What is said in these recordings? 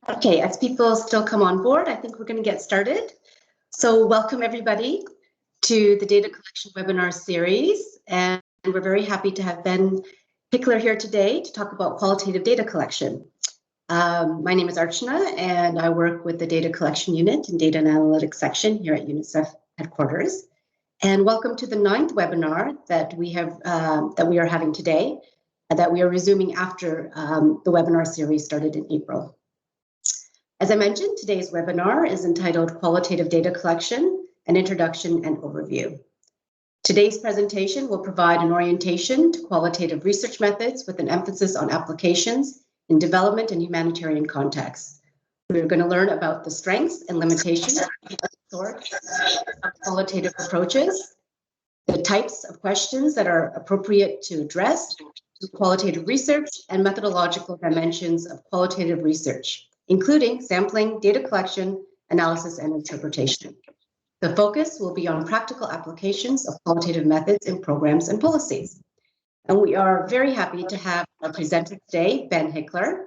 Okay, as people still come on board, I think we're going to get started. So welcome everybody to the data collection webinar series. And we're very happy to have Ben Hickler here today to talk about qualitative data collection. My name is Archana and I work with the data collection unit and data and analytics section here at UNICEF headquarters. And welcome to the 9th webinar that we are having today, that we are resuming after the webinar series started in April. As I mentioned, today's webinar is entitled Qualitative Data Collection, an Introduction and Overview. Today's presentation will provide an orientation to qualitative research methods with an emphasis on applications in development and humanitarian contexts. We're going to learn about the strengths and limitations of qualitative approaches, the types of questions that are appropriate to address qualitative research, and methodological dimensions of qualitative research, including sampling, data collection, analysis, and interpretation. The focus will be on practical applications of qualitative methods in programs and policies. And we are very happy to have our presenter today, Ben Hickler,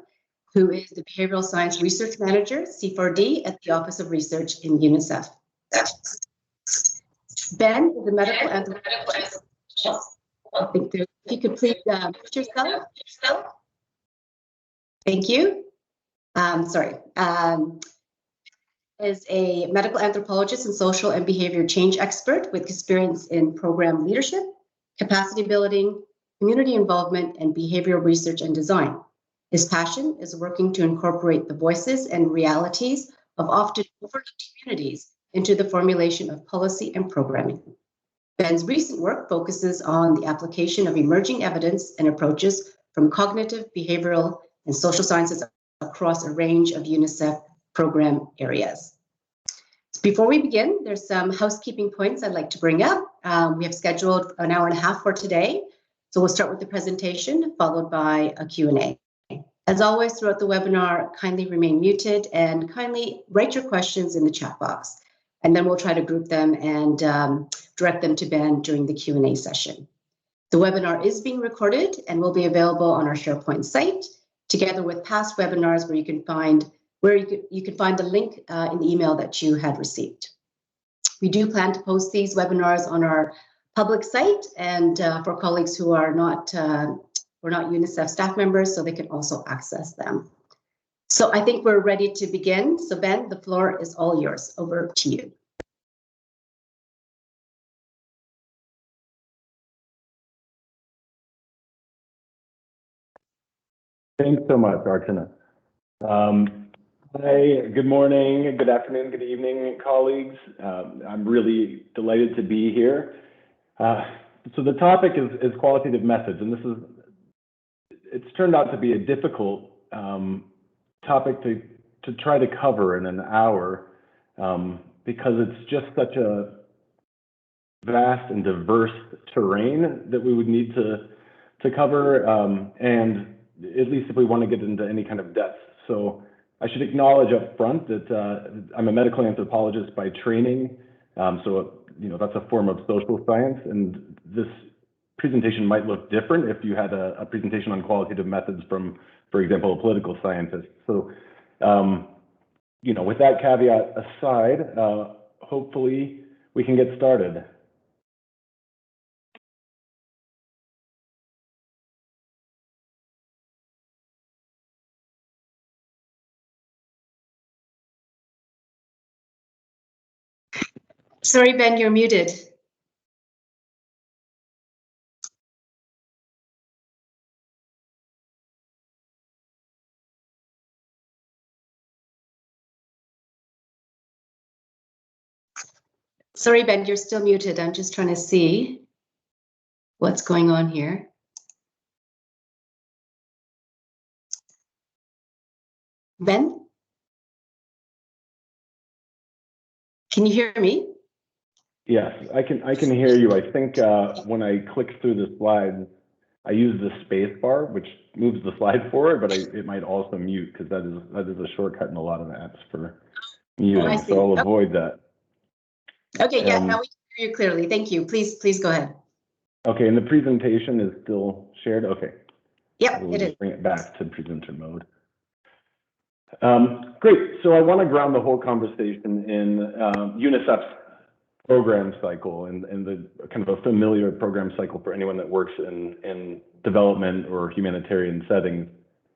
who is the Behavioral Science Research Manager, C4D, at the Office of Research in UNICEF. Ben is a medical anthropologist. I think if you could please put yourself. Thank you. Is a medical anthropologist and social and behavior change expert with experience in program leadership, capacity building, community involvement, and behavioral research and design. His passion is working to incorporate the voices and realities of often overlooked communities into the formulation of policy and programming. Ben's recent work focuses on the application of emerging evidence and approaches from cognitive, behavioral, and social sciences across a range of UNICEF program areas. Before we begin, there's some housekeeping points I'd like to bring up. We have scheduled an hour and a half for today. So we'll start with the presentation, followed by a Q&A. As always, throughout the webinar, kindly remain muted and kindly write your questions in the chat box. And then we'll try to group them and direct them to Ben during the Q&A session. The webinar is being recorded and will be available on our SharePoint site, together with past webinars where you can find the link in the email that you had received. We do plan to post these webinars on our public site and for colleagues who are not UNICEF staff members, so they can also access them. So I think we're ready to begin. So Ben, the floor is all yours. Over to you. Thanks so much, Archana. Hi, good morning, good afternoon, good evening, colleagues. I'm really delighted to be here. So the topic is qualitative methods, and it's turned out to be a difficult topic to try to cover in an hour because it's just such a vast and diverse terrain that we would need to cover, and at least if we want to get into any kind of depth. So I should acknowledge up front that I'm a medical anthropologist by training, so that's a form of social science, and this presentation might look different if you had a presentation on qualitative methods from, for example, a political scientist. So, with that caveat aside, hopefully we can get started. Sorry, Ben, you're muted. Sorry, Ben, you're still muted. I'm just trying to see what's going on here. Ben? Can you hear me? Yes, I can hear you. I think when I click through the slides, I use the space bar, which moves the slide forward, but it might also mute because that is a shortcut in a lot of apps for muting. So I'll avoid that. Okay, yeah, now we can hear you clearly. Thank you. Please go ahead. Okay, and the presentation is still shared? Okay. Yep, we'll just bring it back to presenter mode. Great. So I want to ground the whole conversation in UNICEF's program cycle and the kind of a familiar program cycle for anyone that works in development or humanitarian settings.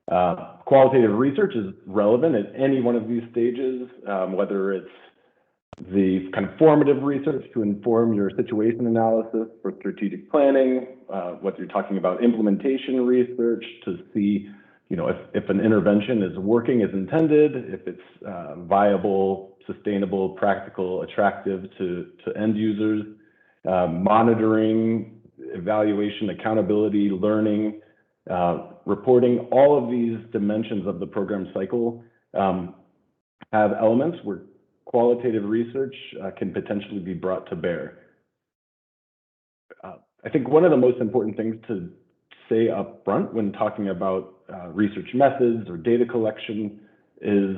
Qualitative research is relevant at any one of these stages, whether it's the kind of formative research to inform your situation analysis for strategic planning, whether you're talking about implementation research to see, if an intervention is working as intended, if it's viable, sustainable, practical, attractive to end users, monitoring, evaluation, accountability, learning, reporting. All of these dimensions of the program cycle have elements where qualitative research can potentially be brought to bear. I think one of the most important things to say up front when talking about research methods or data collection is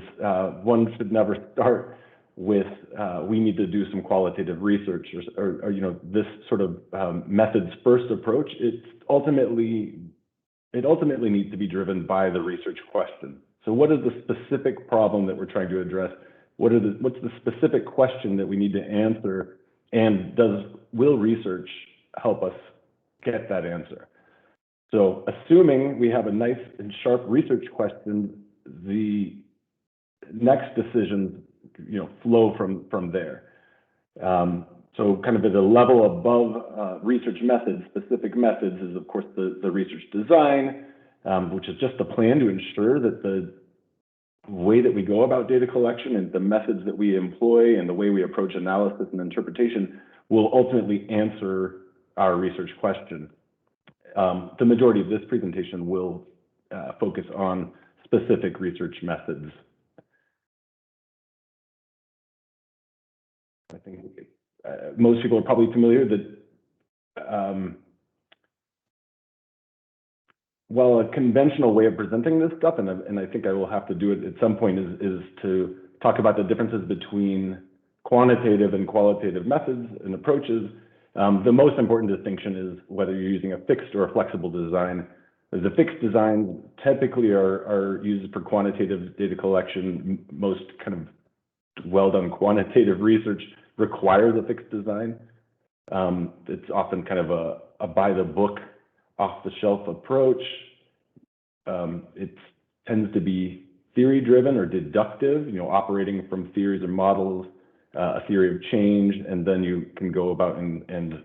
one should never start with we need to do some qualitative research or this sort of methods first approach. It ultimately needs to be driven by the research question. So what is the specific problem that we're trying to address? What's the specific question that we need to answer, and will research help us get that answer? So assuming we have a nice and sharp research question, the next decisions flow from there. So kind of at a level above research methods, specific methods is of course the research design, which is just a plan to ensure that the way that we go about data collection and the methods that we employ and the way we approach analysis and interpretation will ultimately answer our research question. The majority of this presentation will focus on specific research methods. I think most people are probably familiar that while a conventional way of presenting this stuff, and I think I will have to do it at some point, is to talk about the differences between quantitative and qualitative methods and approaches. The most important distinction is whether you're using a fixed or a flexible design. The fixed designs typically are used for quantitative data collection. Most kind of well-done quantitative research requires a fixed design. It's often kind of a by-the-book, off-the-shelf approach. It tends to be theory-driven or deductive, operating from theories or models, a theory of change, and then you can go about and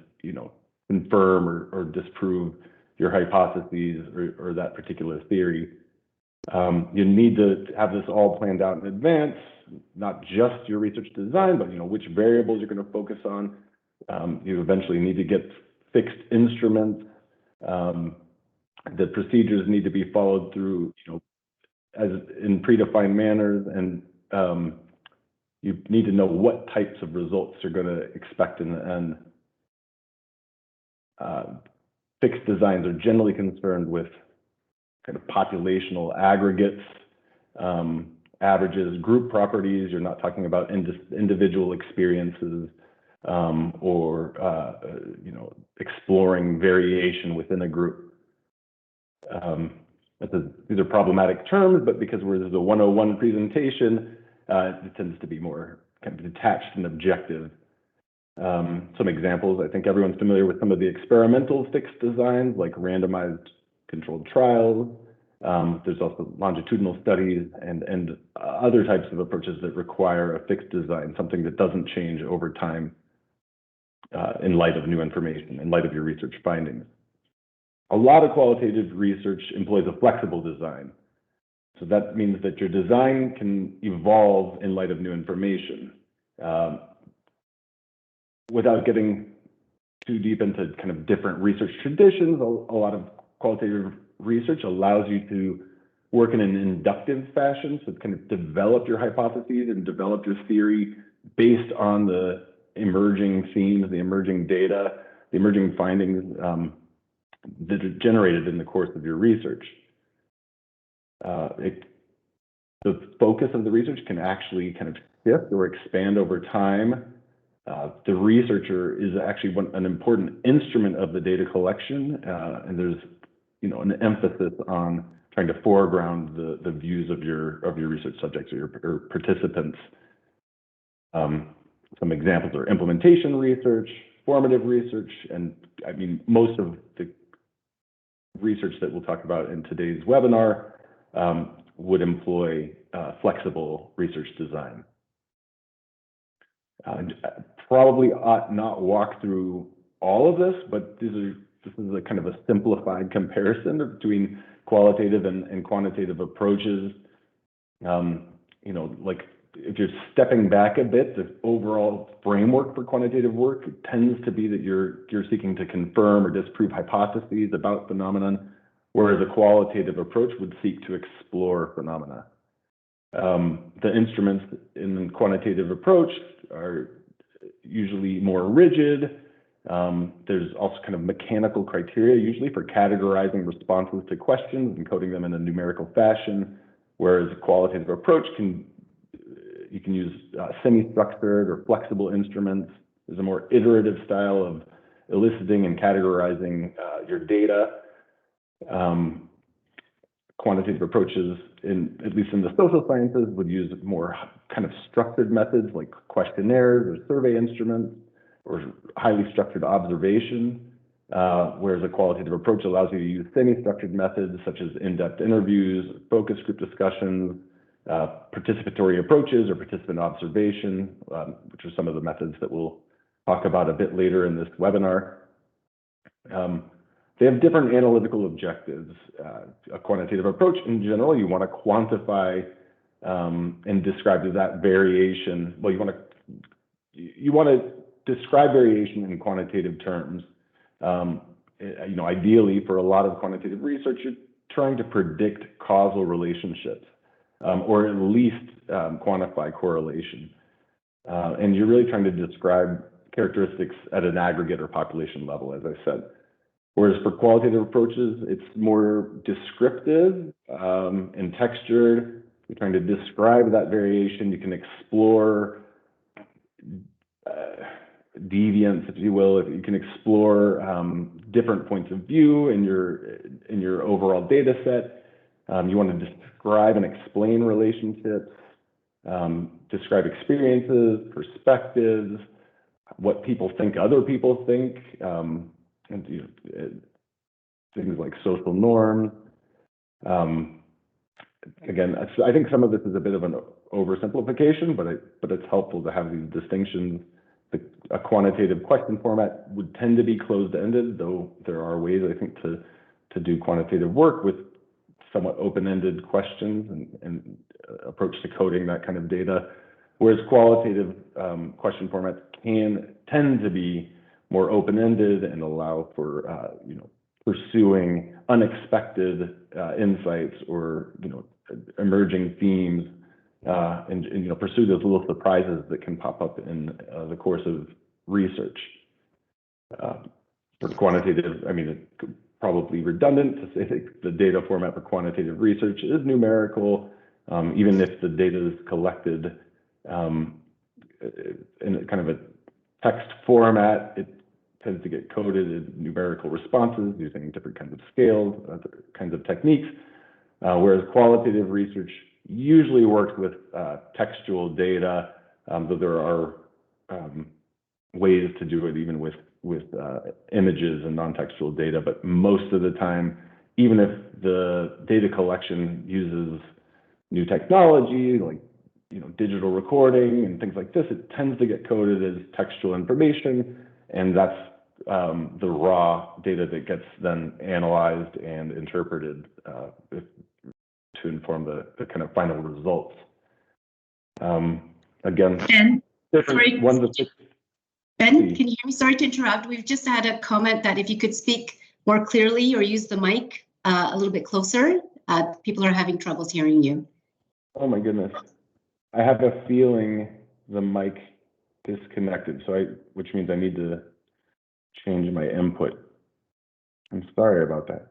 confirm or disprove your hypotheses or that particular theory. You need to have this all planned out in advance, not just your research design, but which variables you're going to focus on. You eventually need to get fixed instruments. The procedures need to be followed through, as in predefined manners, and you need to know what types of results you're going to expect in the end. Fixed designs are generally concerned with kind of populational aggregates, averages, group properties. You're not talking about individual experiences or exploring variation within a group. These are problematic terms, but because this is a 101 presentation, it tends to be more kind of detached and objective. Some examples, I think everyone's familiar with some of the experimental fixed designs like randomized controlled trials. There's also longitudinal studies and other types of approaches that require a fixed design, something that doesn't change over time in light of new information, in light of your research findings. A lot of qualitative research employs a flexible design. So that means that your design can evolve in light of new information. Without getting too deep into kind of different research traditions, a lot of qualitative research allows you to work in an inductive fashion, so kind of develop your hypotheses and develop your theory based on the emerging themes, the emerging data, the emerging findings that are generated in the course of your research. The focus of the research can actually kind of shift or expand over time. The researcher is actually an important instrument of the data collection, and there's an emphasis on trying to foreground the views of your research subjects or your participants. Some examples are implementation research, formative research, and I mean, most of the research that we'll talk about in today's webinar would employ flexible research design. Probably ought not walk through all of this, but this is a kind of a simplified comparison between qualitative and quantitative approaches. You know, like if you're stepping back a bit, the overall framework for quantitative work tends to be that you're seeking to confirm or disprove hypotheses about phenomenon, whereas a qualitative approach would seek to explore phenomena. The instruments in the quantitative approach are usually more rigid. There's also kind of mechanical criteria usually for categorizing responses to questions and coding them in a numerical fashion, whereas a qualitative approach you can use semi-structured or flexible instruments. There's a more iterative style of eliciting and categorizing your data. Quantitative approaches, at least in the social sciences, would use more kind of structured methods like questionnaires or survey instruments or highly structured observation, whereas a qualitative approach allows you to use semi-structured methods such as in-depth interviews, focus group discussions, participatory approaches or participant observation, which are some of the methods that we'll talk about a bit later in this webinar. They have different analytical objectives. A quantitative approach in general, you want to quantify and describe that variation. Well, you want to describe variation in quantitative terms. You know, ideally, for a lot of quantitative research, you're trying to predict causal relationships or at least quantify correlation. And you're really trying to describe characteristics at an aggregate or population level, as I said. Whereas for qualitative approaches, it's more descriptive and textured. You're trying to describe that variation. You can explore deviance, if you will. You can explore different points of view in your overall data set. You want to describe and explain relationships, describe experiences, perspectives, what people think other people think. And things like social norms. Again, I think some of this is a bit of an oversimplification, but it's helpful to have these distinctions. A quantitative question format would tend to be closed-ended, though there are ways, I think, to do quantitative work with somewhat open-ended questions and approach to coding that kind of data. Whereas qualitative question formats can tend to be more open-ended and allow for you know, pursuing unexpected insights or emerging themes and you know, pursue those little surprises that can pop up in the course of research. For quantitative, I mean, it's probably redundant to say that the data format for quantitative research is numerical, even if the data is collected in kind of a text format. It tends to get coded in numerical responses using different kinds of scales, kinds of techniques, whereas qualitative research usually works with textual data, though there are ways to do it even with images and non-textual data. But most of the time, even if the data collection uses new technology like digital recording and things like this, it tends to get coded as textual information, and that's the raw data that gets then analyzed and interpreted to inform the kind of final results. Again, Ben, different ones of Ben, can you hear me? Sorry to interrupt. We've just had a comment that if you could speak more clearly or use the mic a little bit closer, people are having troubles hearing you. Oh my goodness. I have a feeling the mic disconnected, which means I need to change my input. I'm sorry about that.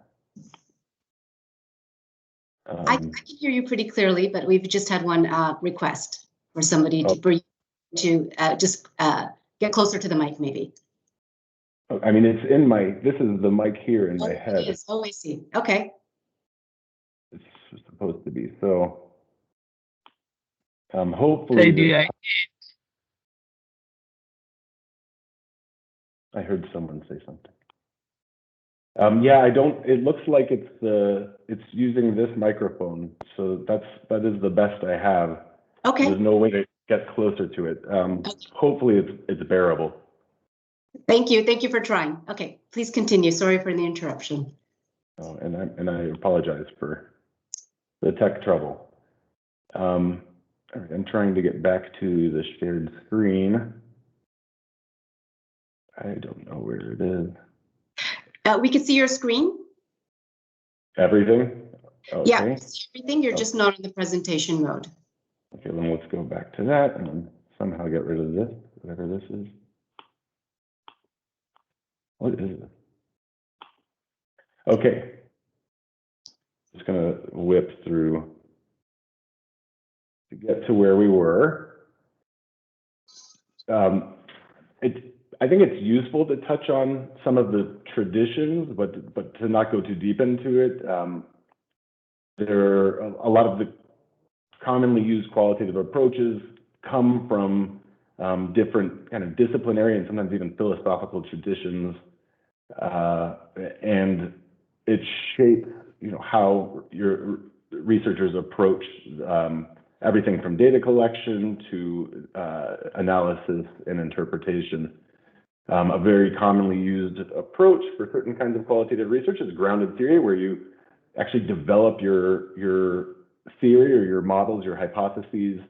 I can hear you pretty clearly, but we've just had one request for somebody to just get closer to the mic, maybe. I mean, this is the mic here in my head. It is. Oh, I see. Okay. are supposed to be. So hopefully, I heard someone say something. Yeah, I don't. It looks like it's using this microphone, so that is the best I have. Okay. There's no way to get closer to it. Hopefully, it's bearable. Thank you. Thank you for trying. Okay, please continue. Sorry for the interruption. Oh, and I apologize for the tech trouble. All right, I'm trying to get back to the shared screen. I don't know where it is. We can see your screen. Everything? Okay. Yeah, we can see everything. You're just not in the presentation mode. Okay, then let's go back to that and then somehow get rid of this, whatever this is. What is this? Okay. Just gonna whip through to get to where we were. I think it's useful to touch on some of the traditions, but to not go too deep into it. There are a lot of the commonly used qualitative approaches come from different kind of disciplinary and sometimes even philosophical traditions, and it shapes, how your researchers approach everything from data collection to analysis and interpretation. A very commonly used approach for certain kinds of qualitative research is grounded theory, where you actually develop your theory or your models, your hypotheses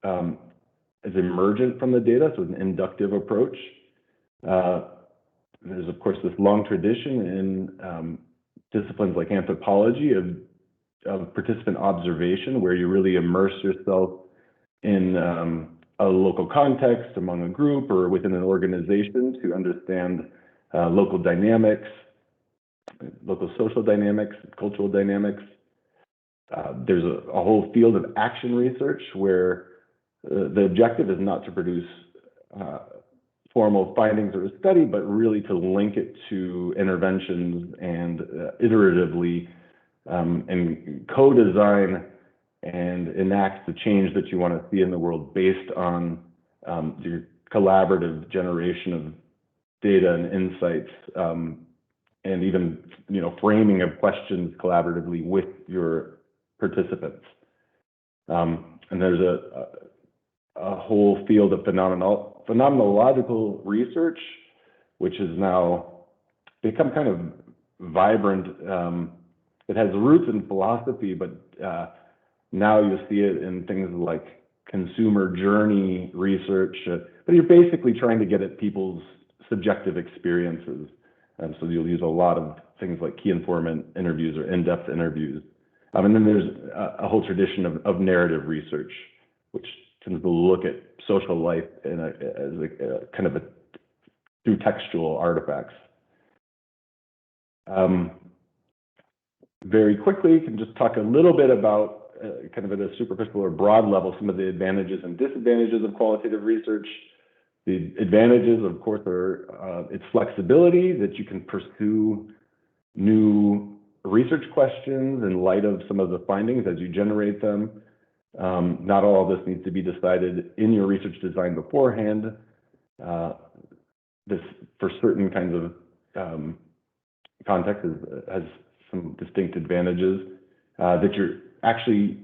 as emergent from the data, so an inductive approach. There's, of course, this long tradition in disciplines like anthropology of participant observation, where you really immerse yourself in a local context, among a group, or within an organization to understand local dynamics, local social dynamics, cultural dynamics. There's a whole field of action research where the objective is not to produce formal findings or a study, but really to link it to interventions and iteratively and co-design and enact the change that you want to see in the world based on your collaborative generation of data and insights, and even framing of questions collaboratively with your participants. And there's a whole field of phenomenological research, which has now become kind of vibrant. It has roots in philosophy, but now you see it in things like consumer journey research, but you're basically trying to get at people's subjective experiences. And so you'll use a lot of things like key informant interviews or in-depth interviews. And then there's a whole tradition of narrative research, which tends to look at social life as a kind of through textual artifacts. Very quickly, can just talk a little bit about kind of at a superficial or broad level, some of the advantages and disadvantages of qualitative research. The advantages, of course, are its flexibility, that you can pursue new research questions in light of some of the findings as you generate them. Not all of this needs to be decided in your research design beforehand. This, for certain kinds of contexts, has some distinct advantages, that you're actually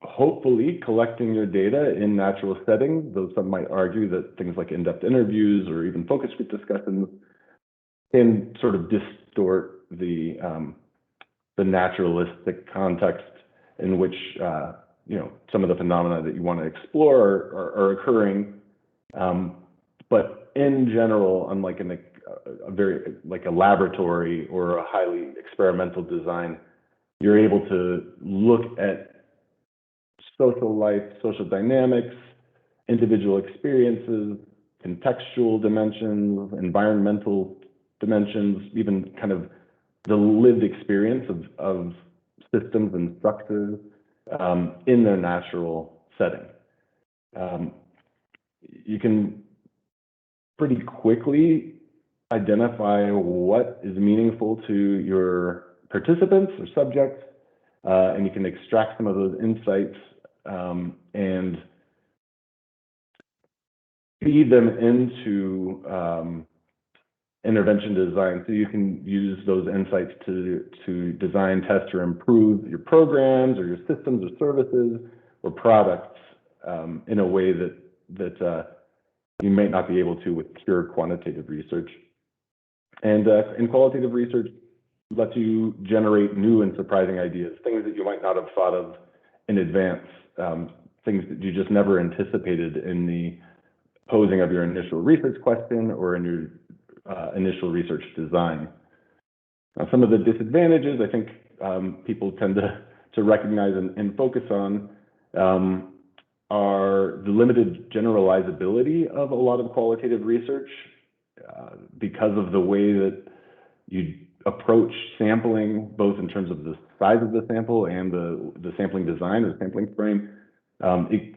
hopefully collecting your data in natural settings, though some might argue that things like in-depth interviews or even focus group discussions can sort of distort the naturalistic context in which some of the phenomena that you want to explore are occurring. But in general, unlike in a very like a laboratory or a highly experimental design, you're able to look at social life, social dynamics, individual experiences, contextual dimensions, environmental dimensions, even kind of the lived experience of systems and structures in their natural setting. You can pretty quickly identify what is meaningful to your participants or subjects, and you can extract some of those insights and feed them into intervention design. So you can use those insights to design, test, or improve your programs or your systems or services or products in a way that you might not be able to with pure quantitative research. And in qualitative research, lets you generate new and surprising ideas, things that you might not have thought of in advance, things that you just never anticipated in the posing of your initial research question or in your initial research design. Now, some of the disadvantages I think people tend to recognize and focus on are the limited generalizability of a lot of qualitative research because of the way that you approach sampling, both in terms of the size of the sample and the sampling design or the sampling frame. It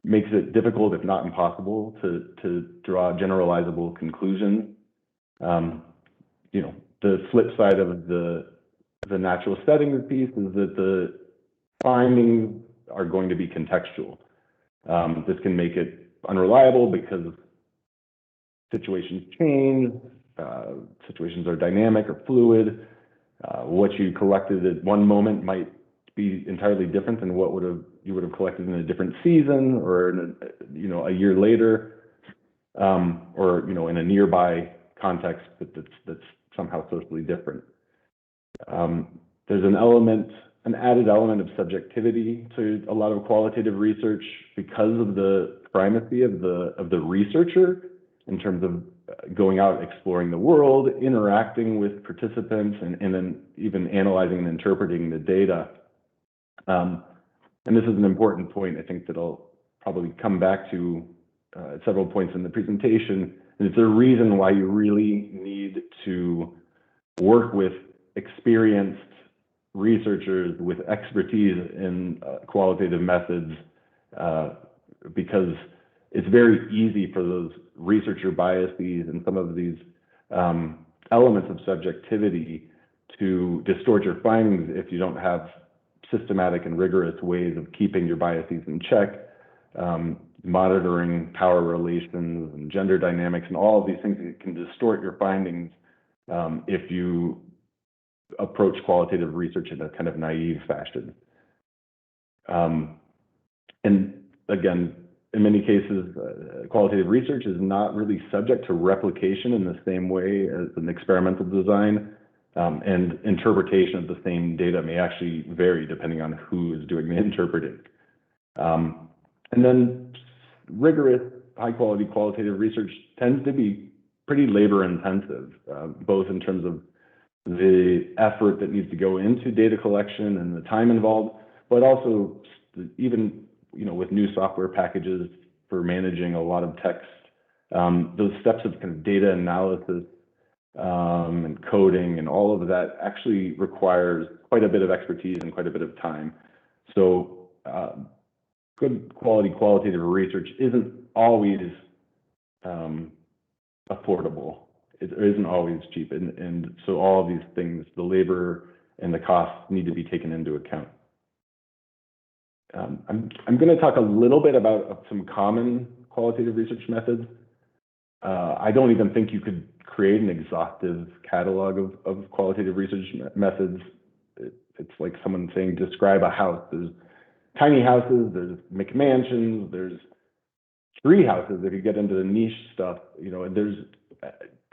makes it difficult, if not impossible, to draw generalizable conclusions. You know, the flip side of the natural settings piece is that the findings are going to be contextual. This can make it unreliable because situations change, situations are dynamic or fluid. What you collected at one moment might be entirely different than what you would have collected in a different season or in a year later, or in a nearby context that's somehow socially different. There's an added element of subjectivity to a lot of qualitative research because of the primacy of the researcher in terms of going out, exploring the world, interacting with participants, and then even analyzing and interpreting the data. And this is an important point, I think, that I'll probably come back to at several points in the presentation. And it's a reason why you really need to work with experienced researchers with expertise in qualitative methods, because it's very easy for those researcher biases and some of these elements of subjectivity to distort your findings if you don't have systematic and rigorous ways of keeping your biases in check, monitoring power relations and gender dynamics and all of these things that can distort your findings if you approach qualitative research in a kind of naive fashion. And again, in many cases, qualitative research is not really subject to replication in the same way as an experimental design, and interpretation of the same data may actually vary depending on who is doing the interpreting. And then rigorous, high-quality qualitative research tends to be pretty labor-intensive, both in terms of the effort that needs to go into data collection and the time involved, but also even with new software packages for managing a lot of text, those steps of kind of data analysis and coding and all of that actually requires quite a bit of expertise and quite a bit of time. So good quality qualitative research isn't always affordable. It isn't always cheap, and so all of these things, the labor and the costs, need to be taken into account. I'm going to talk a little bit about some common qualitative research methods. I don't even think you could create an exhaustive catalog of qualitative research methods. It's like someone saying, describe a house. There's tiny houses, there's McMansions, there's tree houses if you get into the niche stuff.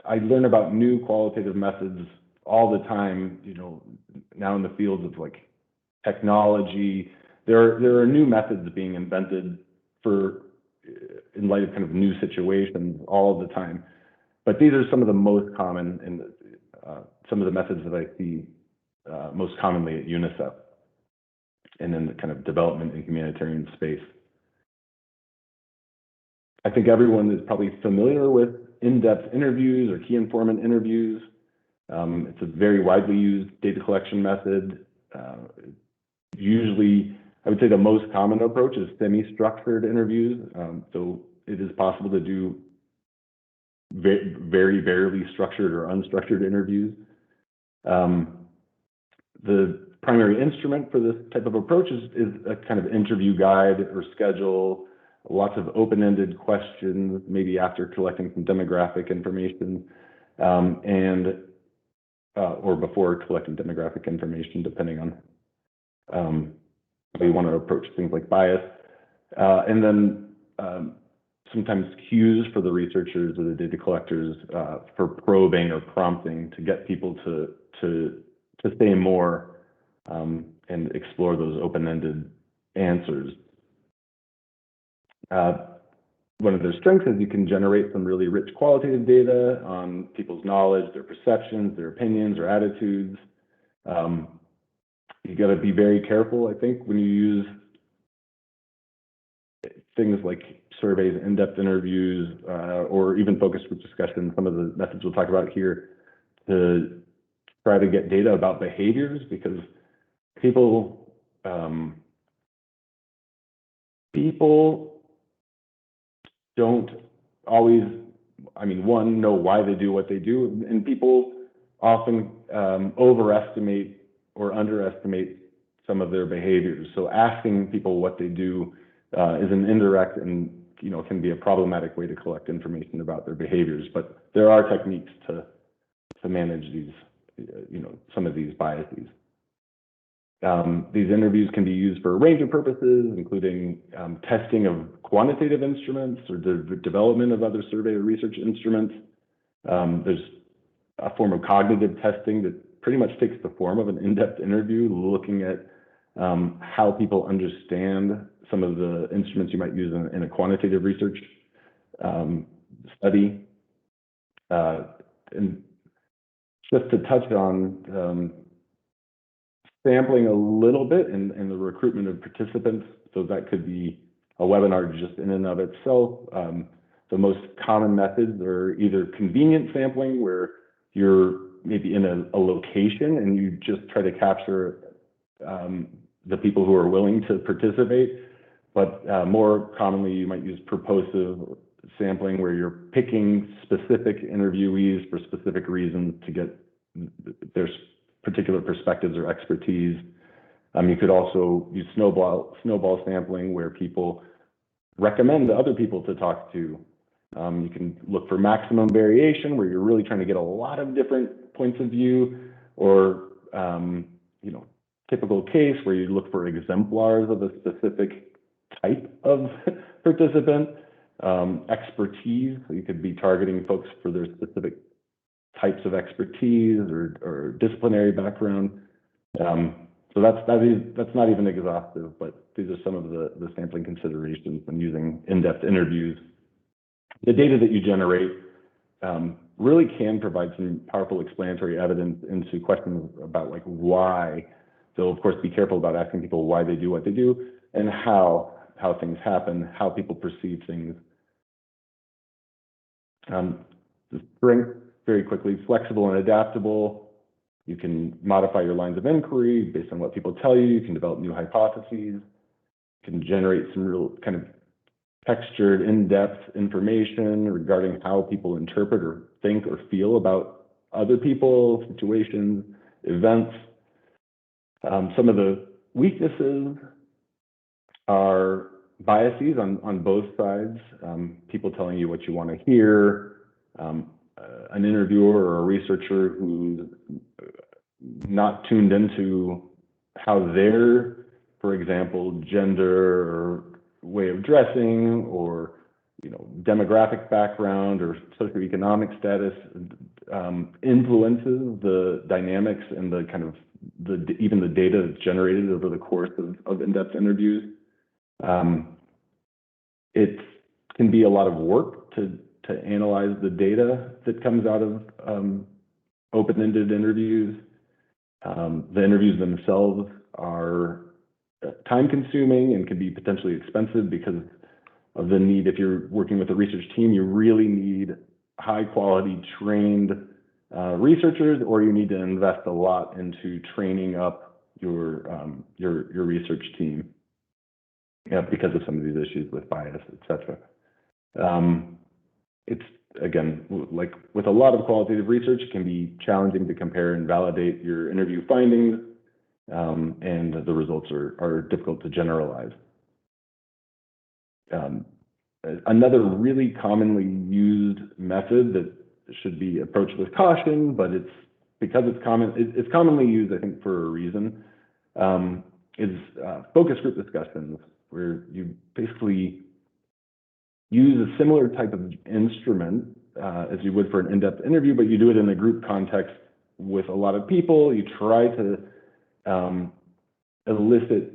I learn about new qualitative methods all the time, now in the fields of like technology. There are new methods being invented in light of kind of new situations all the time. But these are some of the most common and some of the methods that I see most commonly at UNICEF and in the kind of development and humanitarian space. I think everyone is probably familiar with in-depth interviews or key informant interviews. It's a very widely used data collection method. Usually, I would say the most common approach is semi-structured interviews. So it is possible to do very barely structured or unstructured interviews. The primary instrument for this type of approach is a kind of interview guide or schedule, lots of open-ended questions, maybe after collecting some demographic information, or before collecting demographic information, depending on how you want to approach things like bias. And then sometimes cues for the researchers or the data collectors for probing or prompting to get people to say more and explore those open-ended answers. One of their strengths is you can generate some really rich qualitative data on people's knowledge, their perceptions, their opinions, or attitudes. You got to be very careful, I think, when you use things like surveys, in-depth interviews, or even focus group discussion, some of the methods we'll talk about here, to try to get data about behaviors, because people don't always, one, know why they do what they do, and people often overestimate or underestimate some of their behaviors. So asking people what they do is an indirect and can be a problematic way to collect information about their behaviors. But there are techniques to manage these, some of these biases. These interviews can be used for a range of purposes, including testing of quantitative instruments or the development of other survey or research instruments. There's a form of cognitive testing that pretty much takes the form of an in-depth interview, looking at how people understand some of the instruments you might use in a quantitative research study. And just to touch on sampling a little bit in the recruitment of participants, so that could be a webinar just in and of itself. The most common methods are either convenient sampling, where you're maybe in a location and you just try to capture the people who are willing to participate. But more commonly, you might use purposive sampling, where you're picking specific interviewees for specific reasons to get their particular perspectives or expertise. You could also use snowball sampling, where people recommend other people to talk to. You can look for maximum variation, where you're really trying to get a lot of different points of view, or typical case, where you look for exemplars of a specific type of participant. Expertise, so you could be targeting folks for their specific types of expertise or disciplinary background. So that's not even exhaustive, but these are some of the sampling considerations when using in-depth interviews. The data that you generate really can provide some powerful explanatory evidence into questions about why. So of course, be careful about asking people why they do what they do, and how things happen, how people perceive things. The strength, very quickly, flexible and adaptable. You can modify your lines of inquiry based on what people tell you. You can develop new hypotheses. You can generate some real kind of textured, in-depth information regarding how people interpret or think or feel about other people, situations, events. Some of the weaknesses are biases on both sides. People telling you what you want to hear. An interviewer or a researcher who's not tuned into how their, for example, gender or way of dressing, or demographic background or socioeconomic status influences the dynamics and the kind of even the data that's generated over the course of in-depth interviews. It can be a lot of work to analyze the data that comes out of open-ended interviews. The interviews themselves are time-consuming and can be potentially expensive because of the need. If you're working with a research team, you really need high-quality trained researchers, or you need to invest a lot into training up your research team, because of some of these issues with bias, etc. It's, again, like with a lot of qualitative research, it can be challenging to compare and validate your interview findings. and the results are difficult to generalize. Another really commonly used method that should be approached with caution, but because it's commonly used, I think, for a reason, is focus group discussions, where you basically use a similar type of instrument as you would for an in-depth interview, but you do it in a group context with a lot of people. You try to elicit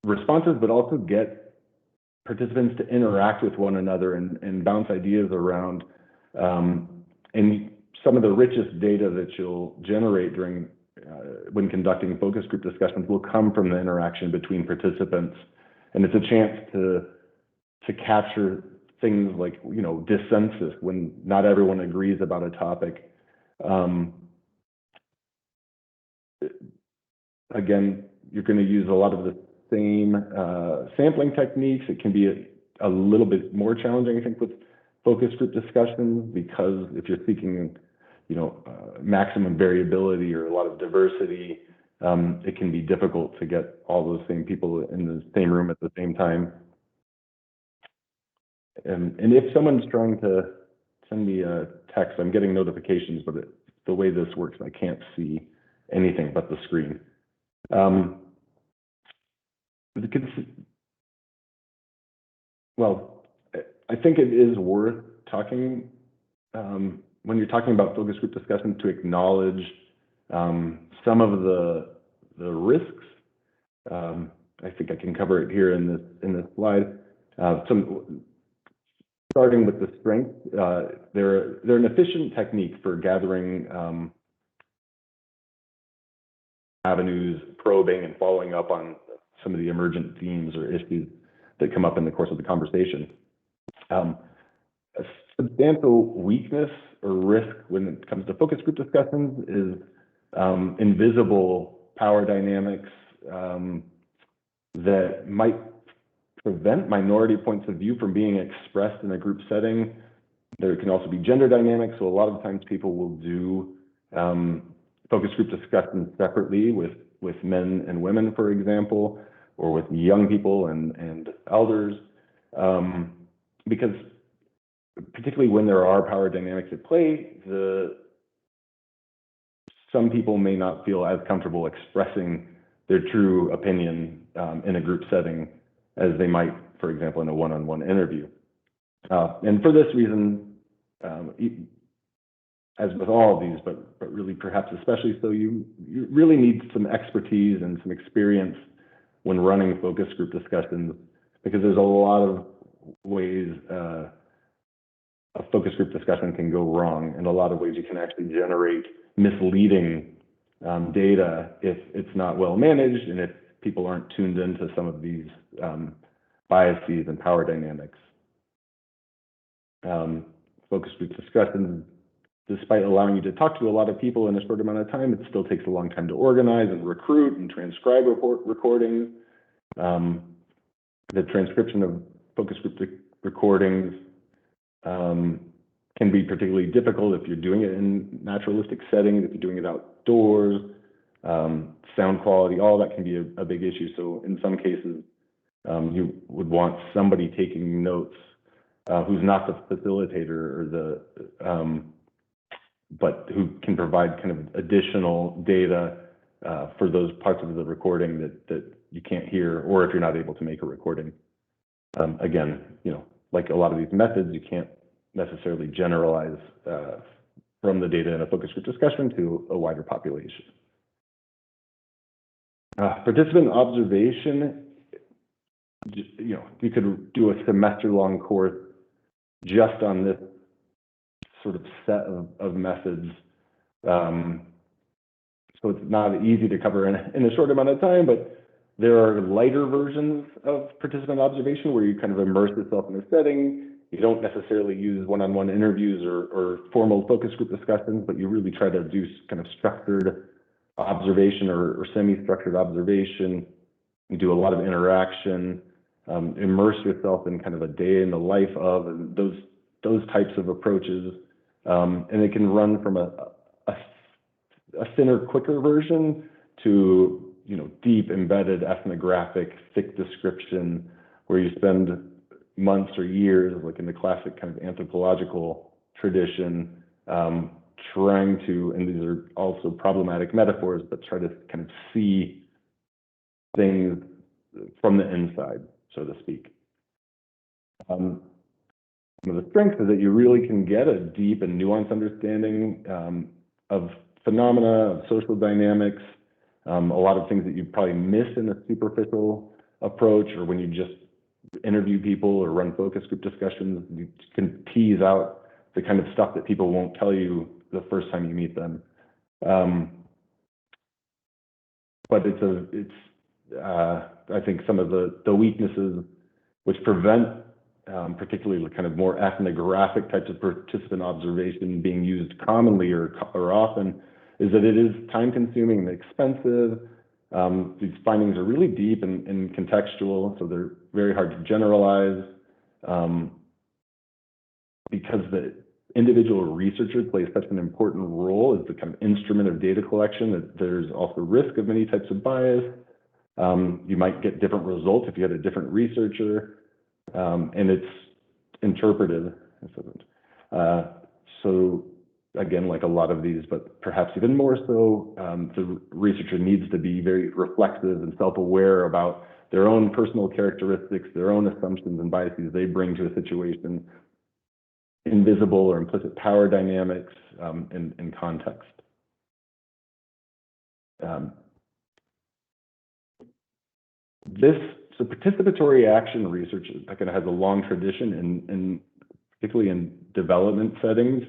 responses, but also get participants to interact with one another and bounce ideas around. And some of the richest data that you'll generate during when conducting focus group discussions will come from the interaction between participants. And it's a chance to capture things like, dissensus, when not everyone agrees about a topic. Again, you're going to use a lot of the same sampling techniques. It can be a little bit more challenging, I think, with focus group discussions, because if you're seeking, maximum variability or a lot of diversity, it can be difficult to get all those same people in the same room at the same time. And if someone's trying to send me a text, I'm getting notifications, but the way this works, I can't see anything but the screen. Well, I think it is worth talking, when you're talking about focus group discussion, to acknowledge some of the risks. I think I can cover it here in this slide. Starting with the strengths, they're an efficient technique for gathering avenues, probing, and following up on some of the emergent themes or issues that come up in the course of the conversation. A substantial weakness or risk when it comes to focus group discussions is invisible power dynamics that might prevent minority points of view from being expressed in a group setting. There can also be gender dynamics, so a lot of times people will do focus group discussions separately with men and women, for example, or with young people and elders, because particularly when there are power dynamics at play, some people may not feel as comfortable expressing their true opinion in a group setting as they might, for example, in a one-on-one interview. And for this reason, as with all of these, but really perhaps especially so, you really need some expertise and some experience when running focus group discussions, because there's a lot of ways a focus group discussion can go wrong, and a lot of ways you can actually generate misleading data if it's not well managed and if people aren't tuned into some of these biases and power dynamics. Focus group discussions, despite allowing you to talk to a lot of people in a short amount of time, it still takes a long time to organize and recruit and transcribe recordings. The transcription of focus group recordings can be particularly difficult if you're doing it in naturalistic settings, if you're doing it outdoors. Sound quality, all that can be a big issue. So in some cases, you would want somebody taking notes who's not the facilitator or but who can provide kind of additional data for those parts of the recording that you can't hear, or if you're not able to make a recording. Again, like a lot of these methods, you can't necessarily generalize from the data in a focus group discussion to a wider population. Participant observation, you could do a semester-long course just on this sort of set of methods. So it's not easy to cover in a short amount of time, but there are lighter versions of participant observation where you kind of immerse yourself in a setting. You don't necessarily use one-on-one interviews or formal focus group discussions, but you really try to do kind of structured observation or semi-structured observation. You do a lot of interaction, immerse yourself in kind of a day in the life of, and those types of approaches. And it can run from a thinner, quicker version to, deep embedded ethnographic, thick description, where you spend months or years, like in the classic kind of anthropological tradition, trying to, and these are also problematic metaphors, but try to kind of see things from the inside, so to speak. One of the strengths is that you really can get a deep and nuanced understanding of phenomena, of social dynamics, a lot of things that you'd probably miss in a superficial approach, or when you just interview people or run focus group discussions. You can tease out the kind of stuff that people won't tell you the first time you meet them. But I think some of the weaknesses which prevent particularly kind of more ethnographic types of participant observation being used commonly or often, is that it is time-consuming and expensive. These findings are really deep and contextual, so they're very hard to generalize. Because the individual researcher plays such an important role as the kind of instrument of data collection, that there's also risk of many types of bias. You might get different results if you had a different researcher, and it's interpretive. So again, like a lot of these, but perhaps even more so, the researcher needs to be very reflexive and self-aware about their own personal characteristics, their own assumptions and biases they bring to a situation, invisible or implicit power dynamics, and context. So participatory action research kind of has a long tradition, in particularly in development settings.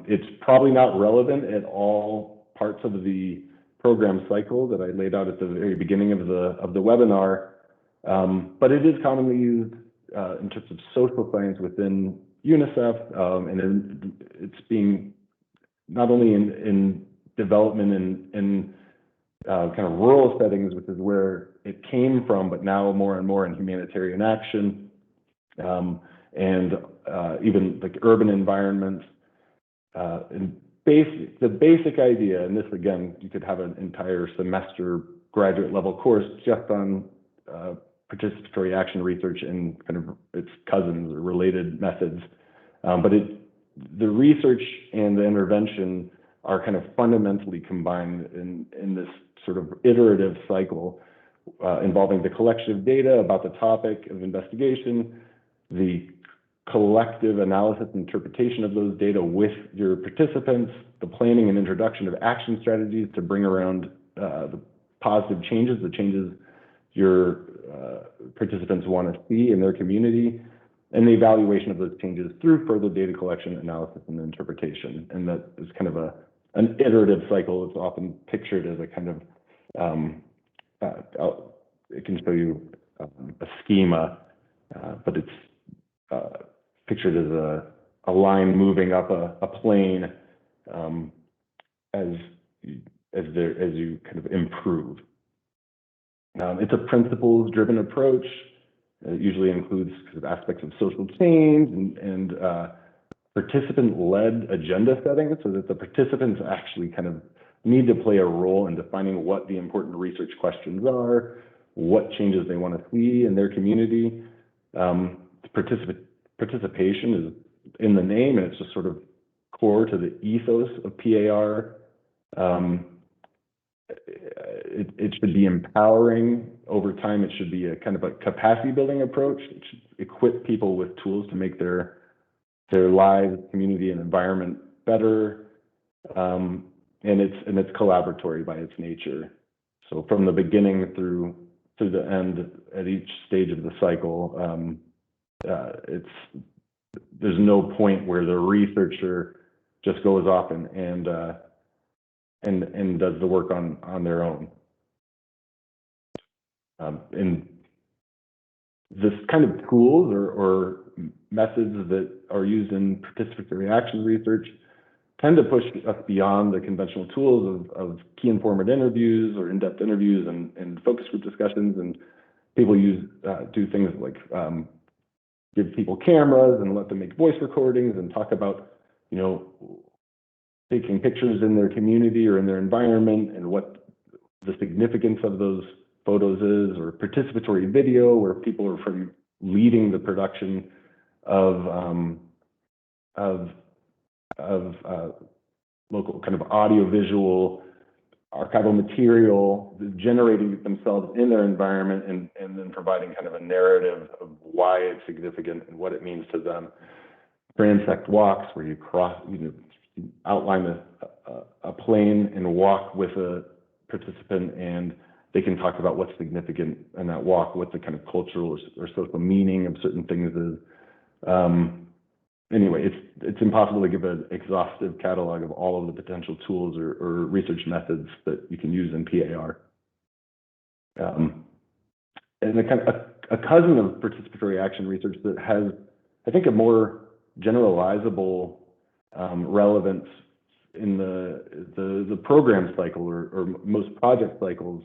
It's probably not relevant at all parts of the program cycle that I laid out at the very beginning of the webinar, but it is commonly used in terms of social science within UNICEF, and it's being not only in development in kind of rural settings, which is where it came from, but now more and more in humanitarian action, and even like urban environments. And the basic idea, and this again, you could have an entire semester graduate level course just on participatory action research and kind of its cousins or related methods. But the research and the intervention are kind of fundamentally combined in this sort of iterative cycle involving the collection of data about the topic of investigation, the collective analysis and interpretation of those data with your participants, the planning and introduction of action strategies to bring around the positive changes, the changes your participants want to see in their community, and the evaluation of those changes through further data collection, analysis, and interpretation. And that is kind of an iterative cycle. It's often pictured as a kind of, it can show you a schema, but it's pictured as a line moving up a plane as you kind of improve. It's a principles-driven approach. It usually includes kind of aspects of social change and participant-led agenda setting, so that the participants actually kind of need to play a role in defining what the important research questions are, what changes they want to see in their community. Participation is in the name, and it's just sort of core to the ethos of PAR. It should be empowering. Over time, it should be a kind of a capacity building approach. It should equip people with tools to make their lives, community, and environment better. And it's collaboratory by its nature. So from the beginning through the end, at each stage of the cycle, there's no point where the researcher just goes off and does the work on their own. And this kind of tools or methods that are used in participatory action research tend to push us beyond the conventional tools of key informant interviews or in-depth interviews and focus group discussions. And people do things like give people cameras and let them make voice recordings and talk about, taking pictures in their community or in their environment and what the significance of those photos is, or participatory video, where people are leading the production of local kind of audiovisual archival material, generating it themselves in their environment, and then providing kind of a narrative of why it's significant and what it means to them. Transect walks, where you outline a plane and walk with a participant, and they can talk about what's significant in that walk, what the kind of cultural or social meaning of certain things is. Anyway, it's impossible to give an exhaustive catalog of all of the potential tools or research methods that you can use in PAR. And a cousin of participatory action research that has, I think, a more generalizable relevance in the program cycle or most project cycles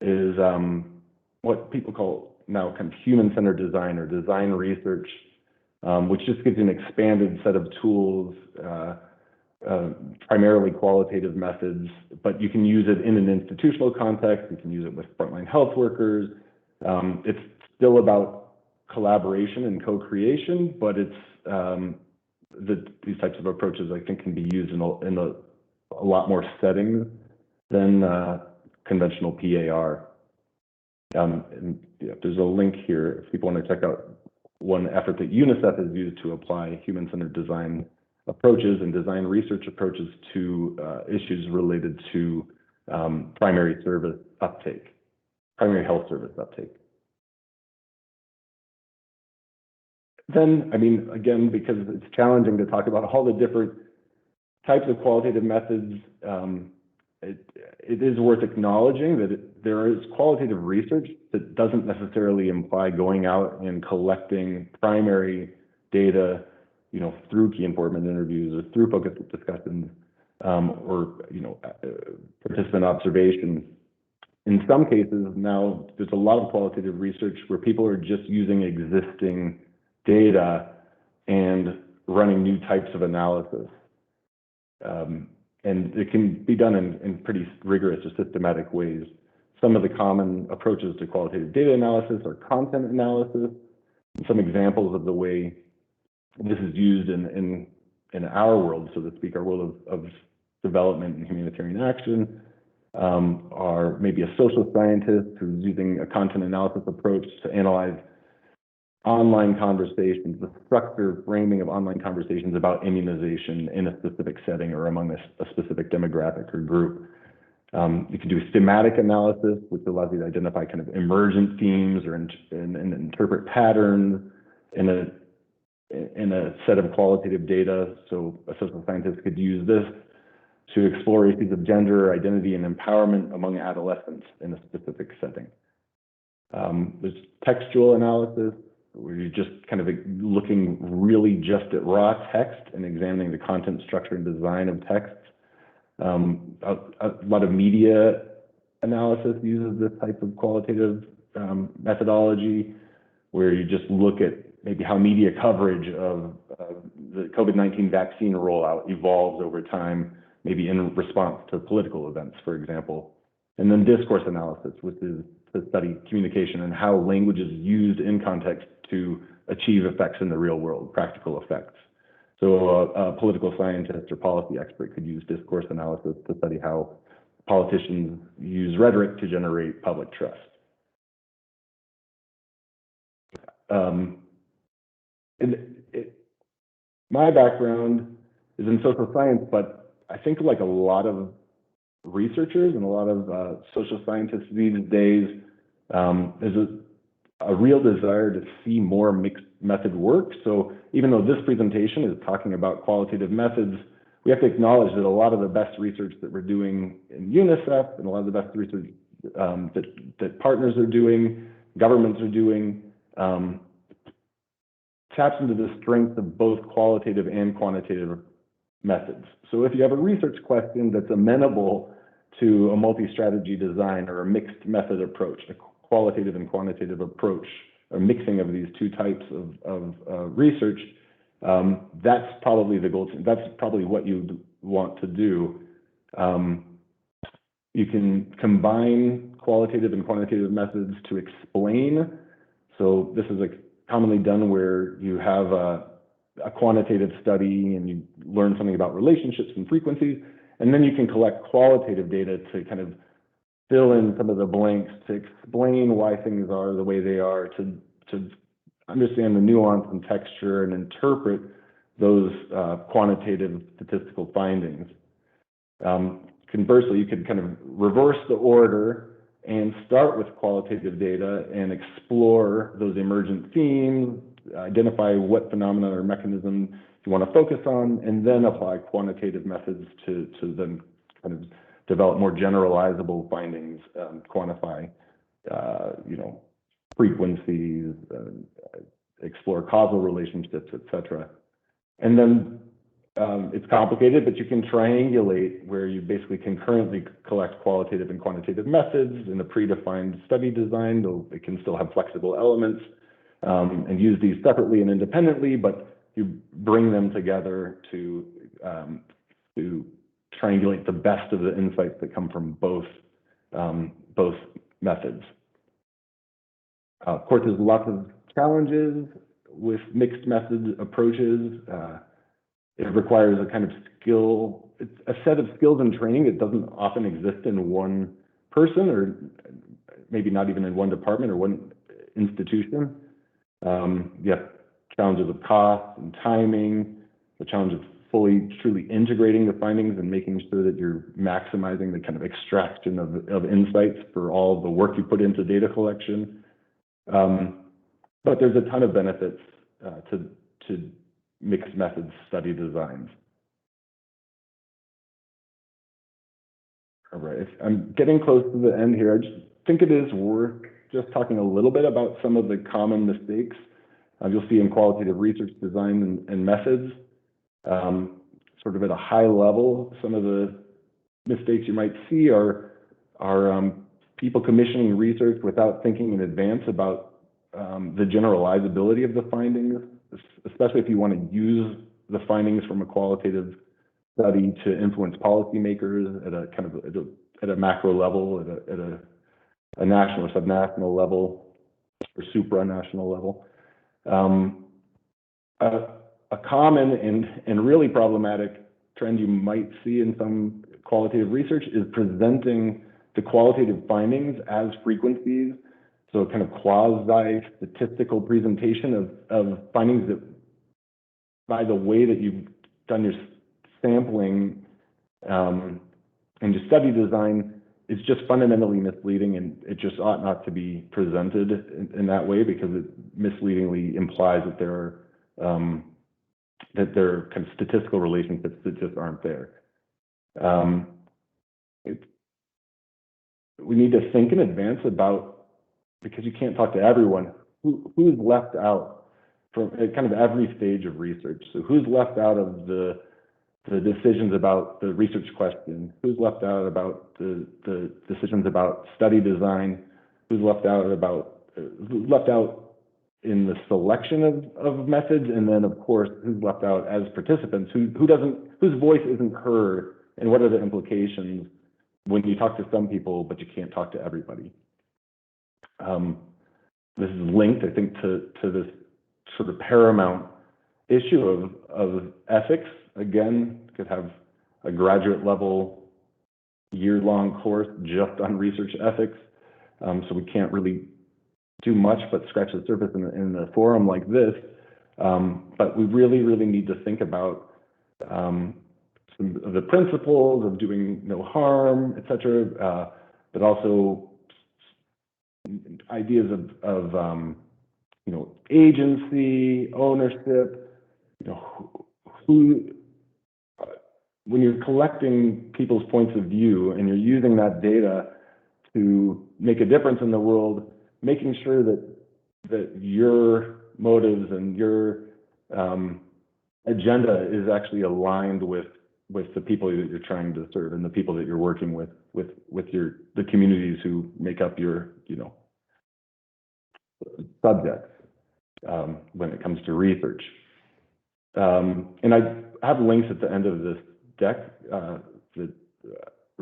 is what people call now kind of human-centered design or design research, which just gives you an expanded set of tools, primarily qualitative methods, but you can use it in an institutional context. You can use it with frontline health workers. It's still about collaboration and co-creation, but it's these types of approaches, I think, can be used in a lot more settings than conventional PAR. And yeah, there's a link here if people want to check out one effort that UNICEF has used to apply human-centered design approaches and design research approaches to issues related to primary health service uptake. Then, I mean, again, because it's challenging to talk about all the different types of qualitative methods, it is worth acknowledging that there is qualitative research that doesn't necessarily imply going out and collecting primary data, through key informant interviews or through focus group discussions, or participant observation. In some cases now, there's a lot of qualitative research where people are just using existing data and running new types of analysis. And it can be done in pretty rigorous or systematic ways. Some of the common approaches to qualitative data analysis are content analysis. And some examples of the way this is used in our world, so to speak, our world of development and humanitarian action, are maybe a social scientist who's using a content analysis approach to analyze online conversations, the structure framing of online conversations about immunization in a specific setting or among a specific demographic or group. You can do thematic analysis, which allows you to identify kind of emergent themes or and interpret patterns in a set of qualitative data. So a social scientist could use this to explore issues of gender, identity, and empowerment among adolescents in a specific setting. There's textual analysis, where you're just kind of looking really just at raw text and examining the content, structure, and design of text. A lot of media analysis uses this type of qualitative methodology, where you just look at maybe how media coverage of the COVID-19 vaccine rollout evolves over time, maybe in response to political events, for example. And then discourse analysis, which is to study communication and how language is used in context to achieve effects in the real world, practical effects. So a political scientist or policy expert could use discourse analysis to study how politicians use rhetoric to generate public trust. My background is in social science, but I think like a lot of researchers and a lot of social scientists these days, there's a real desire to see more mixed method work. So even though this presentation is talking about qualitative methods, we have to acknowledge that a lot of the best research that we're doing in UNICEF and a lot of the best research that partners are doing, governments are doing, taps into the strength of both qualitative and quantitative methods. So if you have a research question that's amenable to a multi-strategy design or a mixed method approach, a qualitative and quantitative approach, or mixing of these two types of research, that's probably the goal. That's probably what you want to do. You can combine qualitative and quantitative methods to explain. So this is commonly done where you have a quantitative study and you learn something about relationships and frequencies, and then you can collect qualitative data to kind of fill in some of the blanks, to explain why things are the way they are, to understand the nuance and texture and interpret those quantitative statistical findings. Conversely, you could kind of reverse the order and start with qualitative data and explore those emergent themes, identify what phenomena or mechanism you want to focus on, and then apply quantitative methods to then kind of develop more generalizable findings, quantify, frequencies, explore causal relationships, etc. And then it's complicated, but you can triangulate where you basically concurrently collect qualitative and quantitative methods in a predefined study design, though it can still have flexible elements, and use these separately and independently, but you bring them together to triangulate the best of the insights that come from both methods. Of course, there's lots of challenges with mixed method approaches. It requires a kind of skill, it's a set of skills and training that doesn't often exist in one person, or maybe not even in one department or one institution. You have challenges of cost and timing, the challenge of truly integrating the findings and making sure that you're maximizing the kind of extraction of insights for all the work you put into data collection. But there's a ton of benefits to mixed methods study designs. All right, I'm getting close to the end here. I just think it is worth just talking a little bit about some of the common mistakes you'll see in qualitative research design and methods. Sort of at a high level, some of the mistakes you might see are people commissioning research without thinking in advance about the generalizability of the findings, especially if you want to use the findings from a qualitative study to influence policymakers at a kind of at a macro level, at a national or subnational level, or supranational level. A common and really problematic trend you might see in some qualitative research is presenting the qualitative findings as frequencies. So kind of quasi-statistical presentation of findings that, by the way that you've done your sampling and your study design, is just fundamentally misleading, and it just ought not to be presented in that way, because it misleadingly implies that there are kind of statistical relationships that just aren't there. We need to think in advance about, because you can't talk to everyone, who's left out from kind of every stage of research. So who's left out of the decisions about the research question? Who's left out about the decisions about study design? Who's left out in the selection of methods? And then, of course, who's left out as participants? Whose voice isn't heard? And what are the implications when you talk to some people, but you can't talk to everybody? This is linked, I think, to this sort of paramount issue of ethics. Again, could have a graduate level year-long course just on research ethics. So we can't really do much but scratch the surface in a forum like this. But we really, really need to think about some of the principles of doing no harm, et cetera, but also ideas of agency, ownership, when you're collecting people's points of view and you're using that data to make a difference in the world, making sure that your motives and your agenda is actually aligned with the people that you're trying to serve and the people that you're working with the communities who make up your subjects when it comes to research. And I have links at the end of this deck that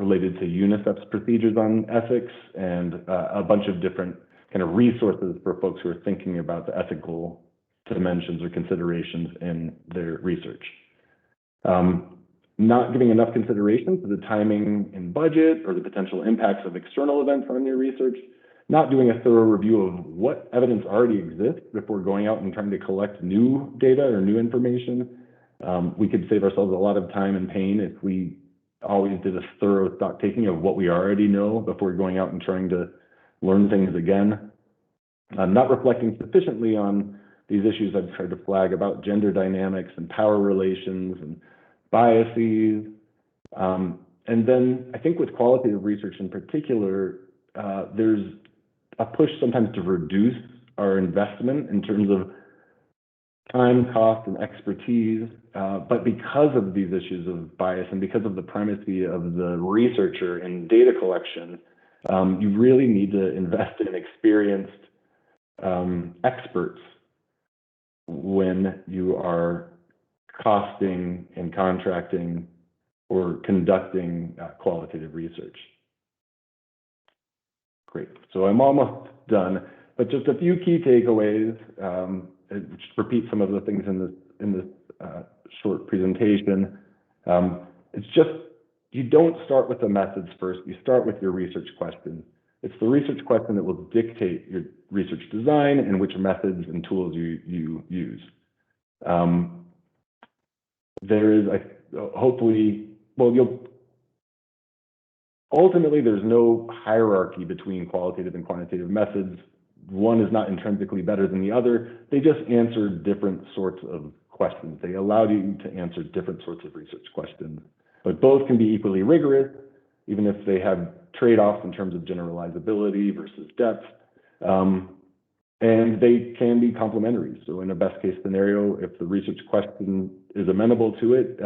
related to UNICEF's procedures on ethics and a bunch of different kind of resources for folks who are thinking about the ethical dimensions or considerations in their research. Not giving enough consideration to the timing and budget or the potential impacts of external events on your research, not doing a thorough review of what evidence already exists before going out and trying to collect new data or new information. We could save ourselves a lot of time and pain if we always did a thorough stock taking of what we already know before going out and trying to learn things again. Not reflecting sufficiently on these issues I've tried to flag about gender dynamics and power relations and biases. And then I think with qualitative research in particular, there's a push sometimes to reduce our investment in terms of time, cost, and expertise. But because of these issues of bias and because of the primacy of the researcher in data collection, you really need to invest in experienced experts when you are costing and contracting or conducting qualitative research. Great, so I'm almost done, but just a few key takeaways. Just repeat some of the things in this short presentation. It's just, you don't start with the methods first, you start with your research question. It's the research question that will dictate your research design and which methods and tools you use. There is, hopefully, well, ultimately there's no hierarchy between qualitative and quantitative methods. One is not intrinsically better than the other. They just answer different sorts of questions. They allow you to answer different sorts of research questions, but both can be equally rigorous, even if they have trade-offs in terms of generalizability versus depth. And they can be complementary. So in a best case scenario, if the research question is amenable to it,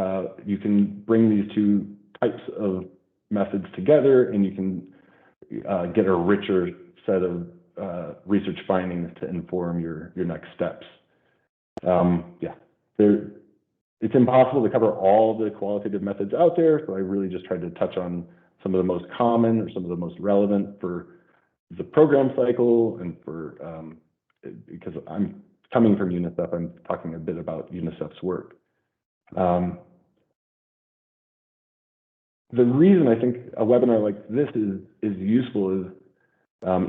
you can bring these two types of methods together and you can get a richer set of research findings to inform your next steps. It's impossible to cover all the qualitative methods out there, so I really just tried to touch on some of the most common or some of the most relevant for the program cycle and for, because I'm coming from UNICEF, I'm talking a bit about UNICEF's work. The reason I think a webinar like this is useful is,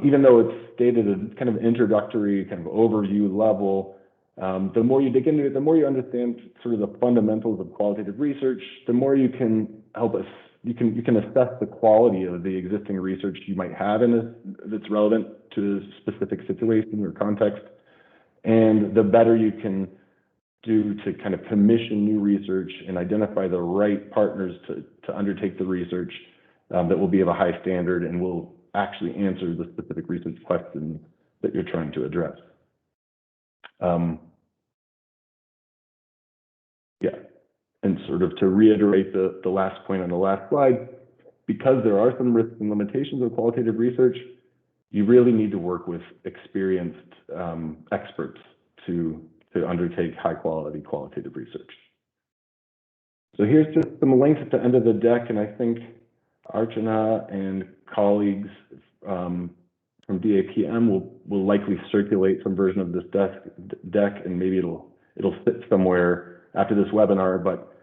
even though it's stated as kind of introductory, kind of overview level, the more you dig into it, the more you understand sort of the fundamentals of qualitative research, the more you can help us, you can assess the quality of the existing research you might have in this that's relevant to a specific situation or context, and the better you can do to kind of commission new research and identify the right partners to undertake the research that will be of a high standard and will actually answer the specific research questions that you're trying to address. And sort of to reiterate the last point on the last slide, because there are some risks and limitations of qualitative research, you really need to work with experienced experts to undertake high quality qualitative research. So here's just some links at the end of the deck, and I think Archana and colleagues from DAPM will likely circulate some version of this deck, and maybe it'll sit somewhere after this webinar, but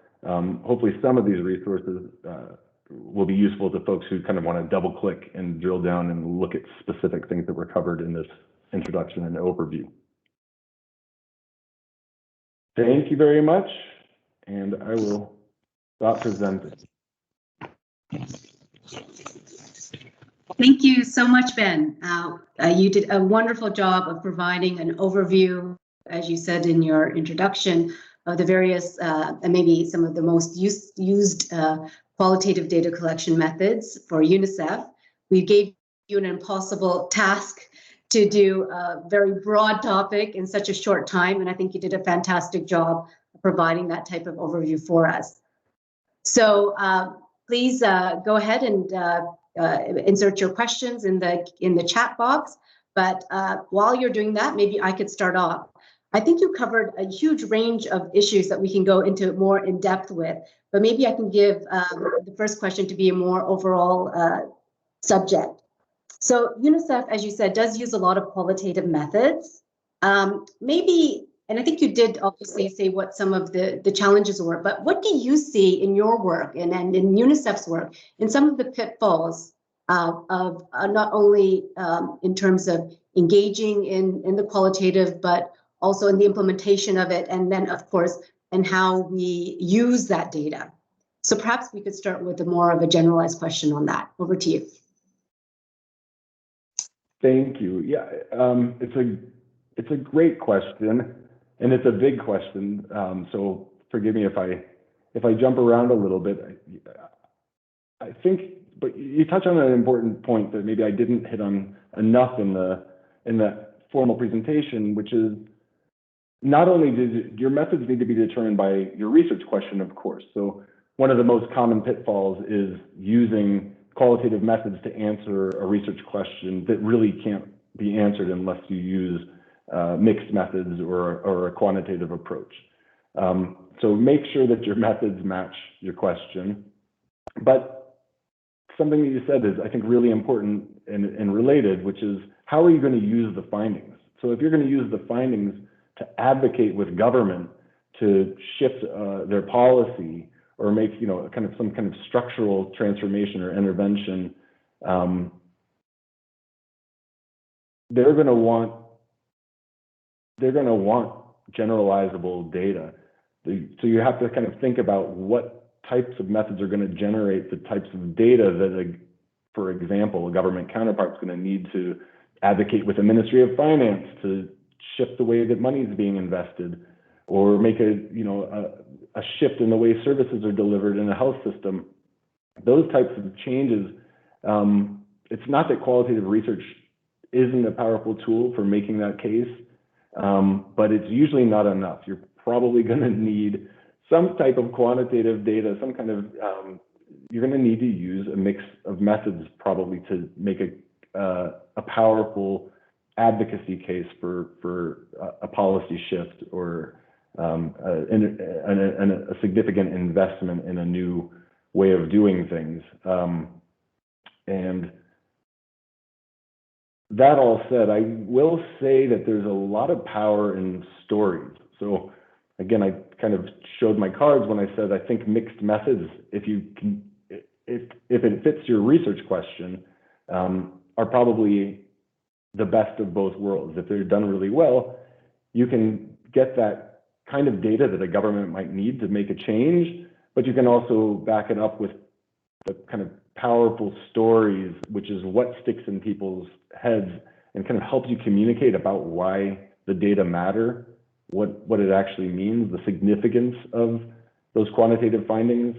hopefully some of these resources will be useful to folks who kind of want to double click and drill down and look at specific things that were covered in this introduction and overview. Thank you very much, and I will stop presenting. Thank you so much, Ben. You did a wonderful job of providing an overview, as you said in your introduction, of the various and maybe some of the most used qualitative data collection methods for UNICEF. We gave you an impossible task to do a very broad topic in such a short time, and I think you did a fantastic job of providing that type of overview for us. So please go ahead and insert your questions in the chat box. But while you're doing that, maybe I could start off. I think you covered a huge range of issues that we can go into more in depth with, but maybe I can give the first question to be a more overall subject. So UNICEF, as you said, does use a lot of qualitative methods. Maybe, and I think you did obviously say what some of the challenges were, but what do you see in your work and in UNICEF's work in some of the pitfalls of not only in terms of engaging in the qualitative, but also in the implementation of it, and then of course, and how we use that data. So perhaps we could start with a more of a generalized question on that. Over to you. Thank you. Yeah, it's a great question, and it's a big question. So forgive me if I jump around a little bit. I think, but you touch on an important point that maybe I didn't hit on enough in that formal presentation, which is not only do your methods need to be determined by your research question, of course. So one of the most common pitfalls is using qualitative methods to answer a research question that really can't be answered unless you use mixed methods or a quantitative approach. So make sure that your methods match your question. But something that you said is, I think, really important and related, which is how are you going to use the findings? So if you're going to use the findings to advocate with government to shift their policy or make, some kind of structural transformation or intervention, they're going to want generalizable data. So you have to kind of think about what types of methods are going to generate the types of data that, for example, a government counterpart is going to need to advocate with the Ministry of Finance to shift the way that money is being invested, or make a shift in the way services are delivered in a health system. Those types of changes, it's not that qualitative research isn't a powerful tool for making that case, but it's usually not enough. You're probably going to need some type of quantitative data, some kind of, you're going to need to use a mix of methods probably to make a powerful advocacy case for a policy shift or a significant investment in a new way of doing things. And that all said, I will say that there's a lot of power in stories. So again, I kind of showed my cards when I said I think mixed methods, if it fits your research question, are probably the best of both worlds. If they're done really well, you can get that kind of data that a government might need to make a change, but you can also back it up with the kind of powerful stories, which is what sticks in people's heads and kind of helps you communicate about why the data matter, what it actually means, the significance of those quantitative findings.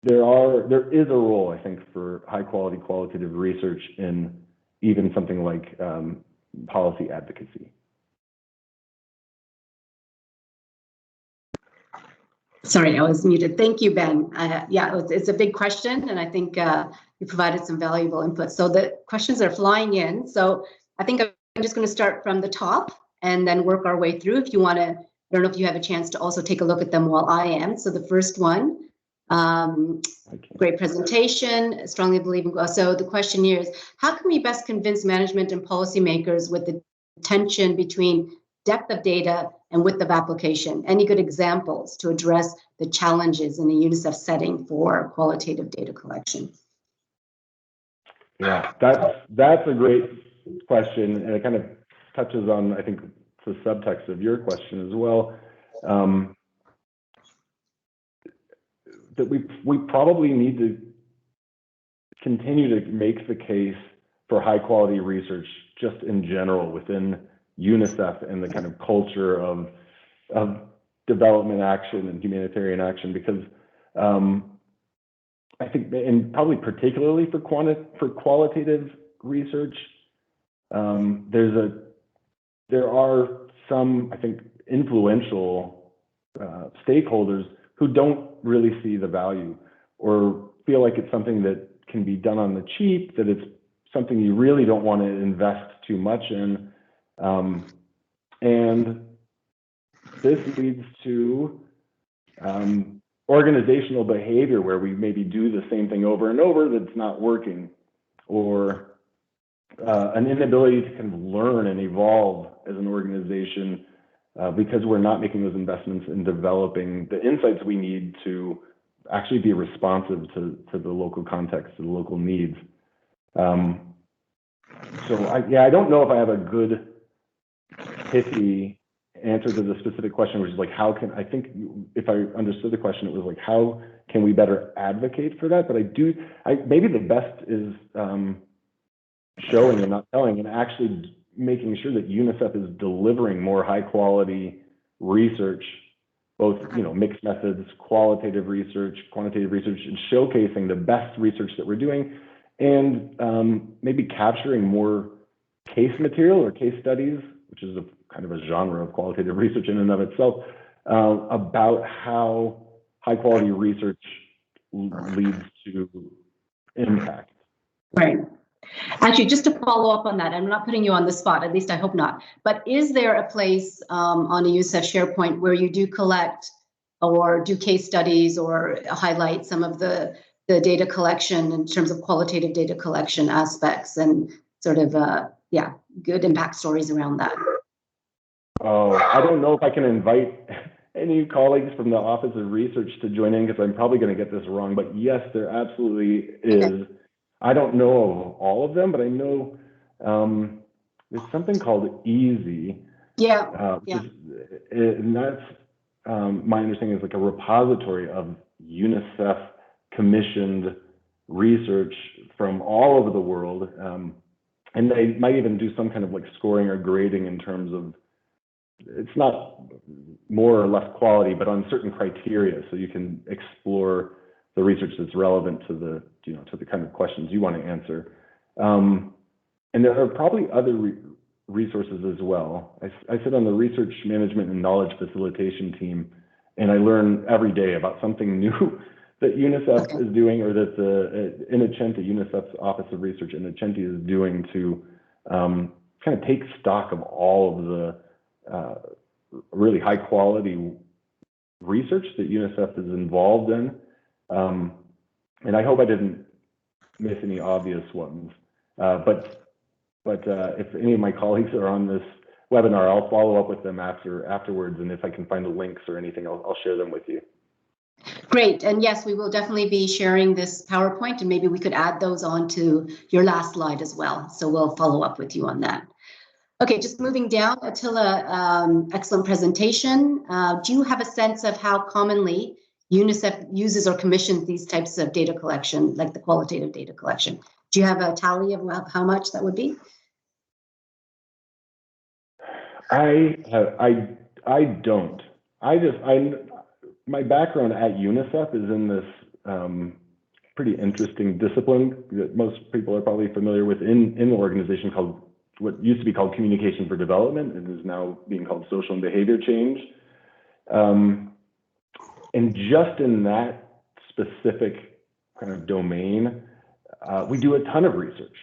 There is a role, I think, for high quality qualitative research in even something like policy advocacy. Sorry, I was muted. Thank you, Ben. Yeah, it's a big question, and I think you provided some valuable input. So the questions are flying in. So I think I'm just going to start from the top and then work our way through. If you want to, I don't know if you have a chance to also take a look at them while I am. So the first one, great presentation, strongly believe in. So the question here is, how can we best convince management and policymakers with the tension between depth of data and width of application? Any good examples to address the challenges in a UNICEF setting for qualitative data collection? Yeah, that's a great question, and it kind of touches on, I think, the subtext of your question as well. That we probably need to continue to make the case for high quality research just in general within UNICEF and the kind of culture of development action and humanitarian action, because I think, and probably particularly for qualitative research, there are some, I think, influential stakeholders who don't really see the value or feel like it's something that can be done on the cheap, that it's something you really don't want to invest too much in. And this leads to organizational behavior where we maybe do the same thing over and over that's not working, or an inability to kind of learn and evolve as an organization because we're not making those investments in developing the insights we need to actually be responsive to the local context, to the local needs. So I don't know if I have a good pithy answer to the specific question, which is like, how can, I think if I understood the question, it was like, how can we better advocate for that? But maybe the best is showing and not telling, and actually making sure that UNICEF is delivering more high quality research, both, mixed methods, qualitative research, quantitative research, and showcasing the best research that we're doing, and maybe capturing more case material or case studies, which is a kind of a genre of qualitative research in and of itself, about how high quality research leads to impact. Right. Actually, just to follow up on that, I'm not putting you on the spot, at least I hope not, but is there a place on a UNICEF SharePoint where you do collect or do case studies or highlight some of the data collection in terms of qualitative data collection aspects and sort of, good impact stories around that? Oh, I don't know if I can invite any colleagues from the Office of Research to join in, because I'm probably going to get this wrong, but yes, there absolutely is. Okay. I don't know of all of them, but I know there's something called EASY. Yeah. And that's, my understanding is like a repository of UNICEF commissioned research from all over the world. And they might even do some kind of like scoring or grading in terms of, it's not more or less quality, but on certain criteria, so you can explore the research that's relevant to the, to the kind of questions you want to answer. And there are probably other resources as well. I sit on the research management and knowledge facilitation team, and I learn every day about something new that UNICEF is doing, or that the UNICEF's Office of Research in is doing to kind of take stock of all of the really high quality research that UNICEF is involved in. And I hope I didn't miss any obvious ones. But if any of my colleagues are on this webinar, I'll follow up with them afterwards. And if I can find the links or anything, I'll share them with you. Great. And yes, we will definitely be sharing this PowerPoint, and maybe we could add those on to your last slide as well. So we'll follow up with you on that. Okay, just moving down, Attila, excellent presentation. Do you have a sense of how commonly UNICEF uses or commissions these types of data collection, like the qualitative data collection? Do you have a tally of how much that would be? I don't. My background at UNICEF is in this pretty interesting discipline that most people are probably familiar with in the organization, called what used to be called Communication for Development, and is now being called Social and Behavior Change. And just in that specific kind of domain, we do a ton of research.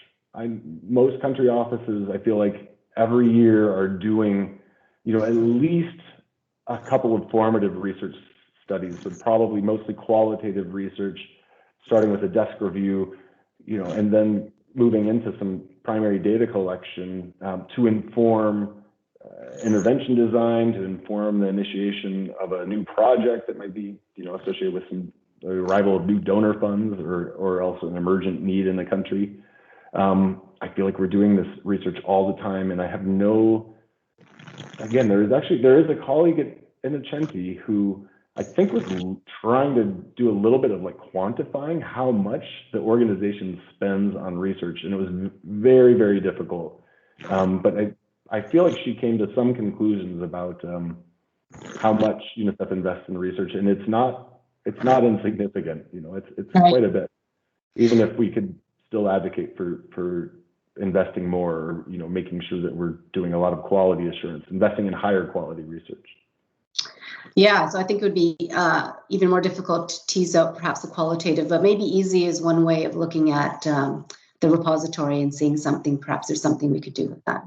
Most country offices, I feel like every year, are doing, at least a couple of formative research studies, but probably mostly qualitative research, starting with a desk review, and then moving into some primary data collection to inform intervention design, to inform the initiation of a new project that might be, associated with the arrival of new donor funds, or also an emergent need in the country. I feel like we're doing this research all the time, and I have again, there is a colleague at Indepth who I think was trying to do a little bit of like quantifying how much the organization spends on research, and it was very, very difficult. But I feel like she came to some conclusions about how much UNICEF invests in research, and it's not insignificant. It's quite a bit, even if we could still advocate for investing more, or making sure that we're doing a lot of quality assurance, investing in higher quality research. Yeah, so I think it would be even more difficult to tease out perhaps the qualitative, but maybe EASY is one way of looking at the repository and seeing something. Perhaps there's something we could do with that.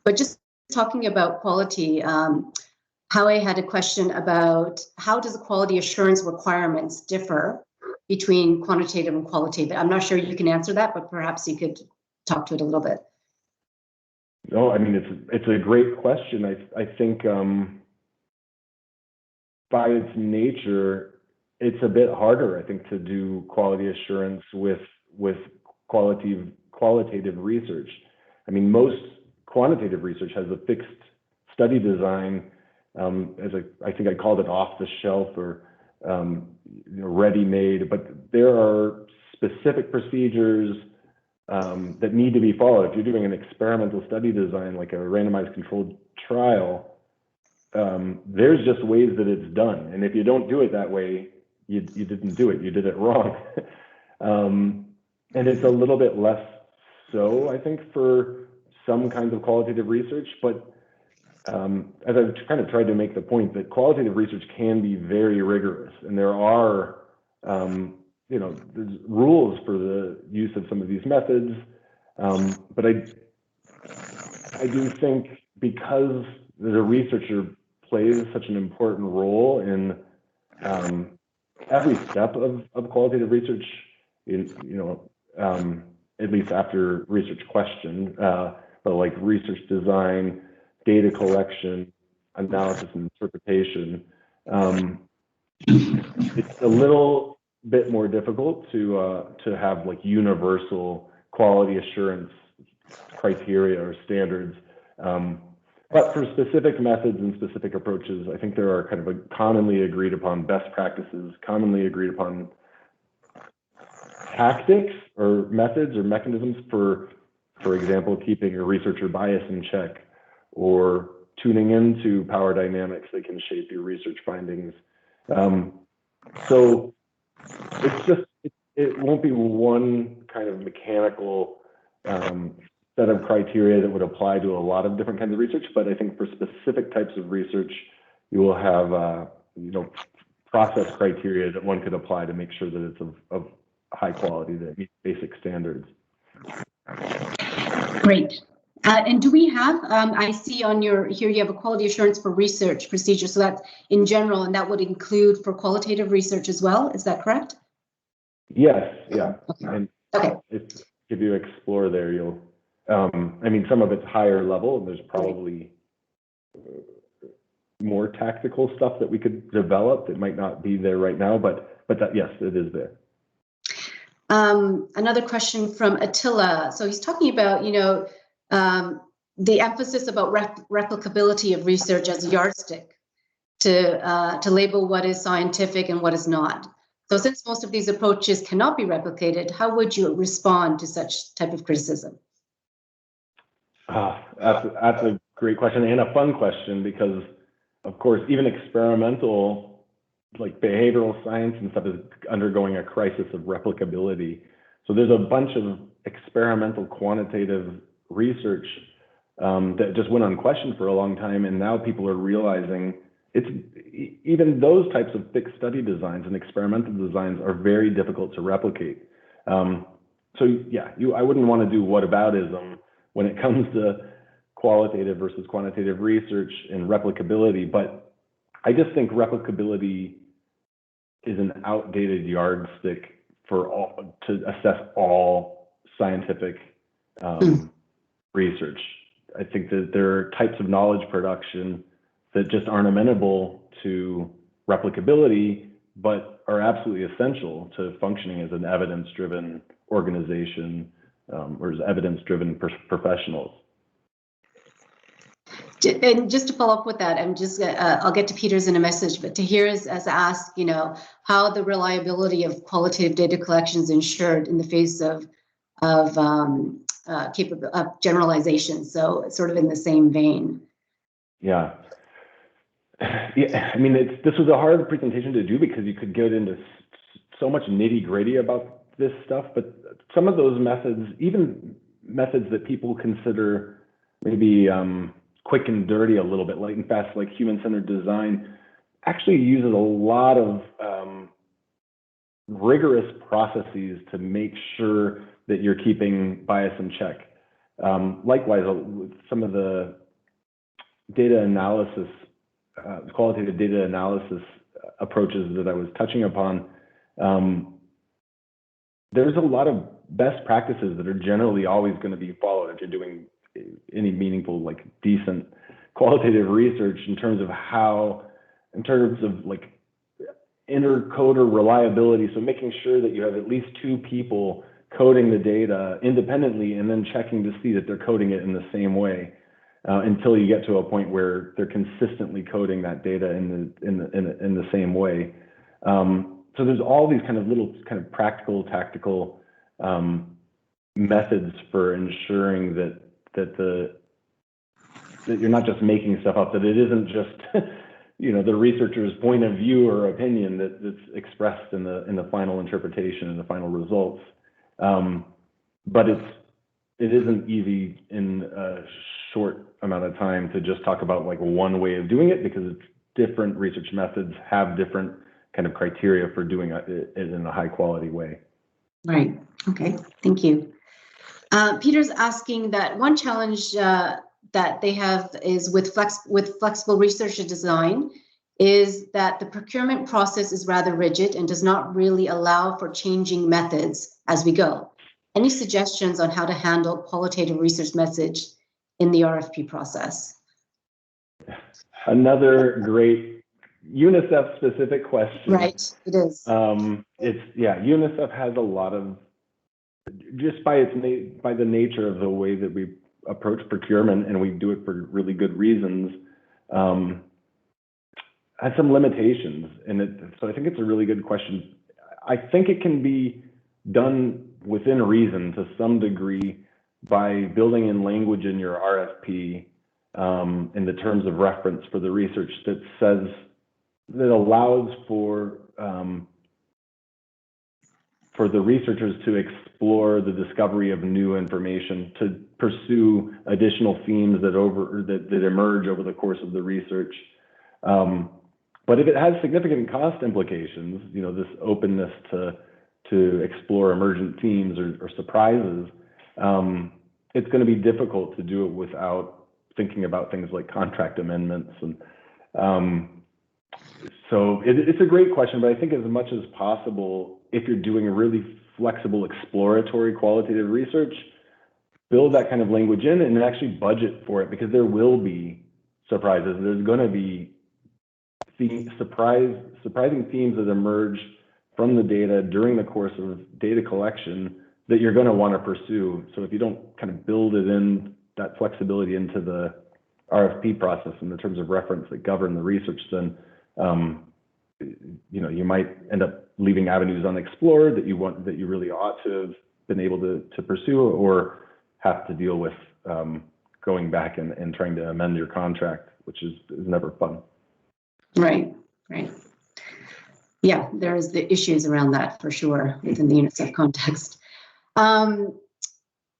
But just talking about quality, Howie had a question about how does the quality assurance requirements differ between quantitative and qualitative? I'm not sure you can answer that, but perhaps you could talk to it a little bit. No, I mean, it's a great question. I think by its nature, it's a bit harder, I think, to do quality assurance with qualitative research. I mean, most quantitative research has a fixed study design, I think I called it off the shelf or ready-made, but there are specific procedures that need to be followed. If you're doing an experimental study design, like a randomized controlled trial, there's just ways that it's done. And if you don't do it that way, you didn't do it, you did it wrong. And it's a little bit less so, I think, for some kinds of qualitative research, but as I've kind of tried to make the point that qualitative research can be very rigorous, and there are, there's rules for the use of some of these methods, but I do think because the researcher plays such an important role in every step of qualitative research, at least after research question, but like research design, data collection, analysis, and interpretation. It's a little bit more difficult to have like universal quality assurance criteria or standards. But for specific methods and specific approaches, I think there are kind of a commonly agreed upon best practices, commonly agreed upon tactics or methods or mechanisms for example, keeping a researcher bias in check, or tuning into power dynamics that can shape your research findings. So it's just, it won't be one kind of mechanical set of criteria that would apply to a lot of different kinds of research, but I think for specific types of research, you will have, process criteria that one could apply to make sure that it's of high quality, that meets basic standards. Great. And do we have, I see on here you have a quality assurance for research procedure, so that's in general, and that would include for qualitative research as well, is that correct? Yes, yeah. Okay. And okay. If you explore there, you'll, I mean, some of it's higher level, and there's probably more tactical stuff that we could develop that might not be there right now, but that, yes, it is there. Another question from Attila. So he's talking about, the emphasis about replicability of research as a yardstick to label what is scientific and what is not. So since most of these approaches cannot be replicated, how would you respond to such type of criticism? That's a great question and a fun question, because of course, even experimental, like behavioral science and stuff, is undergoing a crisis of replicability. So there's a bunch of experimental quantitative research that just went unquestioned for a long time, and now people are realizing even those types of fixed study designs and experimental designs are very difficult to replicate. So yeah, I wouldn't want to do whataboutism when it comes to qualitative versus quantitative research and replicability, but I just think replicability is an outdated yardstick to assess all scientific research. I think that there are types of knowledge production that just aren't amenable to replicability, but are absolutely essential to functioning as an evidence-driven organization or as evidence-driven professionals. And just to follow up with that, I'll get to Peter's in a message, but Tahir has asked, how the reliability of qualitative data collection is ensured in the face of generalization. So it's sort of in the same vein. Yeah. I mean, this was a hard presentation to do because you could get into so much nitty-gritty about this stuff, but some of those methods, even methods that people consider maybe quick and dirty a little bit, light and fast, like human-centered design, actually uses a lot of rigorous processes to make sure that you're keeping bias in check. Likewise, some of the data analysis, qualitative data analysis approaches that I was touching upon, there's a lot of best practices that are generally always going to be followed if you're doing any meaningful, like decent qualitative research in terms of like intercoder reliability. So making sure that you have at least two people coding the data independently and then checking to see that they're coding it in the same way until you get to a point where they're consistently coding that data in the same way. So there's all these kind of little kind of practical, tactical methods for ensuring that you're not just making stuff up, that it isn't just the researcher's point of view or opinion that's expressed in the final interpretation and the final results. But it isn't easy in a short amount of time to just talk about like one way of doing it, because it's different research methods have different kind of criteria for doing it in a high quality way. Right. Okay. Thank you. Peter's asking that one challenge that they have is with flexible research design is that the procurement process is rather rigid and does not really allow for changing methods as we go. Any suggestions on how to handle qualitative research message in the RFP process? Another great UNICEF specific question. Right, it is. UNICEF has a lot of, just by the nature of the way that we approach procurement, and we do it for really good reasons, has some limitations. So I think it's a really good question. I think it can be done within reason to some degree by building in language in your RFP in the terms of reference for the research that allows for the researchers to explore the discovery of new information, to pursue additional themes that emerge over the course of the research. But if it has significant cost implications, this openness to explore emergent themes or surprises, it's going to be difficult to do it without thinking about things like contract amendments. And so it's a great question, but I think as much as possible, if you're doing a really flexible, exploratory, qualitative research, build that kind of language in and actually budget for it, because there will be surprises. There's going to be surprising themes that emerge from the data during the course of data collection that you're going to want to pursue. So if you don't kind of build it in, that flexibility into the RFP process in the terms of reference that govern the research, then you might end up leaving avenues unexplored that you really ought to have been able to pursue, or have to deal with going back and trying to amend your contract, which is never fun. Right. Yeah, there's the issues around that for sure within the UNICEF context.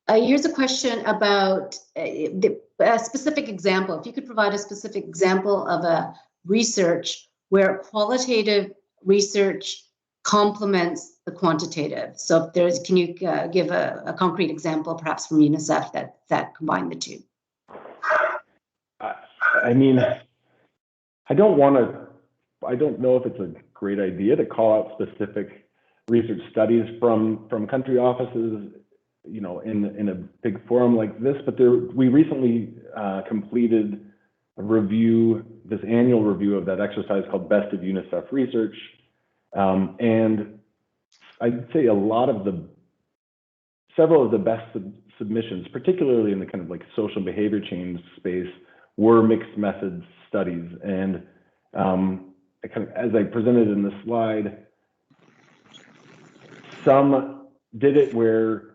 Here's a question about a specific example. If you could provide a specific example of a research where qualitative research complements the quantitative. So if can you give a concrete example, perhaps from UNICEF, that combine the two? I mean, I don't know if it's a great idea to call out specific research studies from country offices, in a big forum like this, but we recently completed this annual review of that exercise called Best of UNICEF Research. And I'd say several of the best submissions, particularly in the kind of like social behavior change space, were mixed methods studies. And as I presented in the slide, some did it where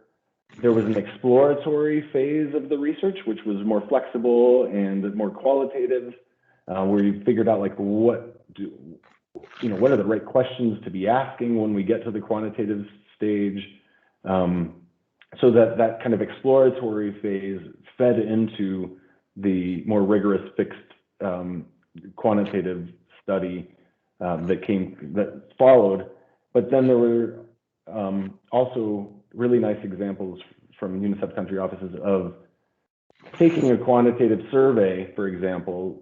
there was an exploratory phase of the research, which was more flexible and more qualitative, where you figured out like what are the right questions to be asking when we get to the quantitative stage, so that kind of exploratory phase fed into the more rigorous fixed quantitative study that followed. But then there were also really nice examples from UNICEF country offices of taking a quantitative survey, for example,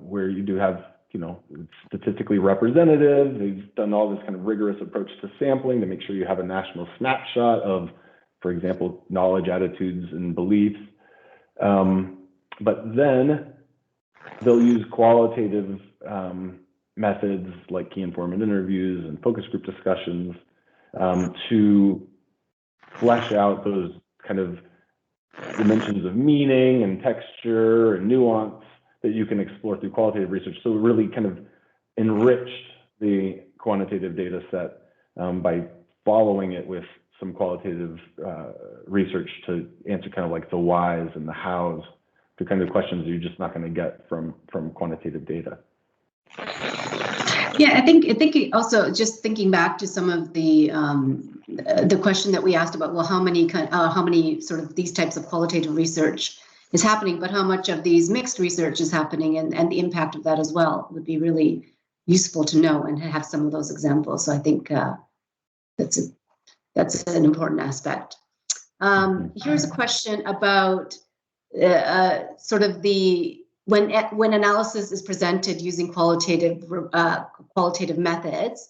where you do have, it's statistically representative. They've done all this kind of rigorous approach to sampling to make sure you have a national snapshot of, for example, knowledge, attitudes, and beliefs. But then they'll use qualitative methods like key informant interviews and focus group discussions to flesh out those kind of dimensions of meaning and texture and nuance that you can explore through qualitative research. So really kind of enriched the quantitative data set by following it with some qualitative research to answer kind of like the whys and the hows, the kind of questions you're just not going to get from quantitative data. Yeah, I think also just thinking back to some of the question that we asked about, well, how many sort of these types of qualitative research is happening, but how much of these mixed research is happening, and the impact of that as well would be really useful to know and have some of those examples. So I think that's an important aspect. Here's a question about sort of when analysis is presented using qualitative methods,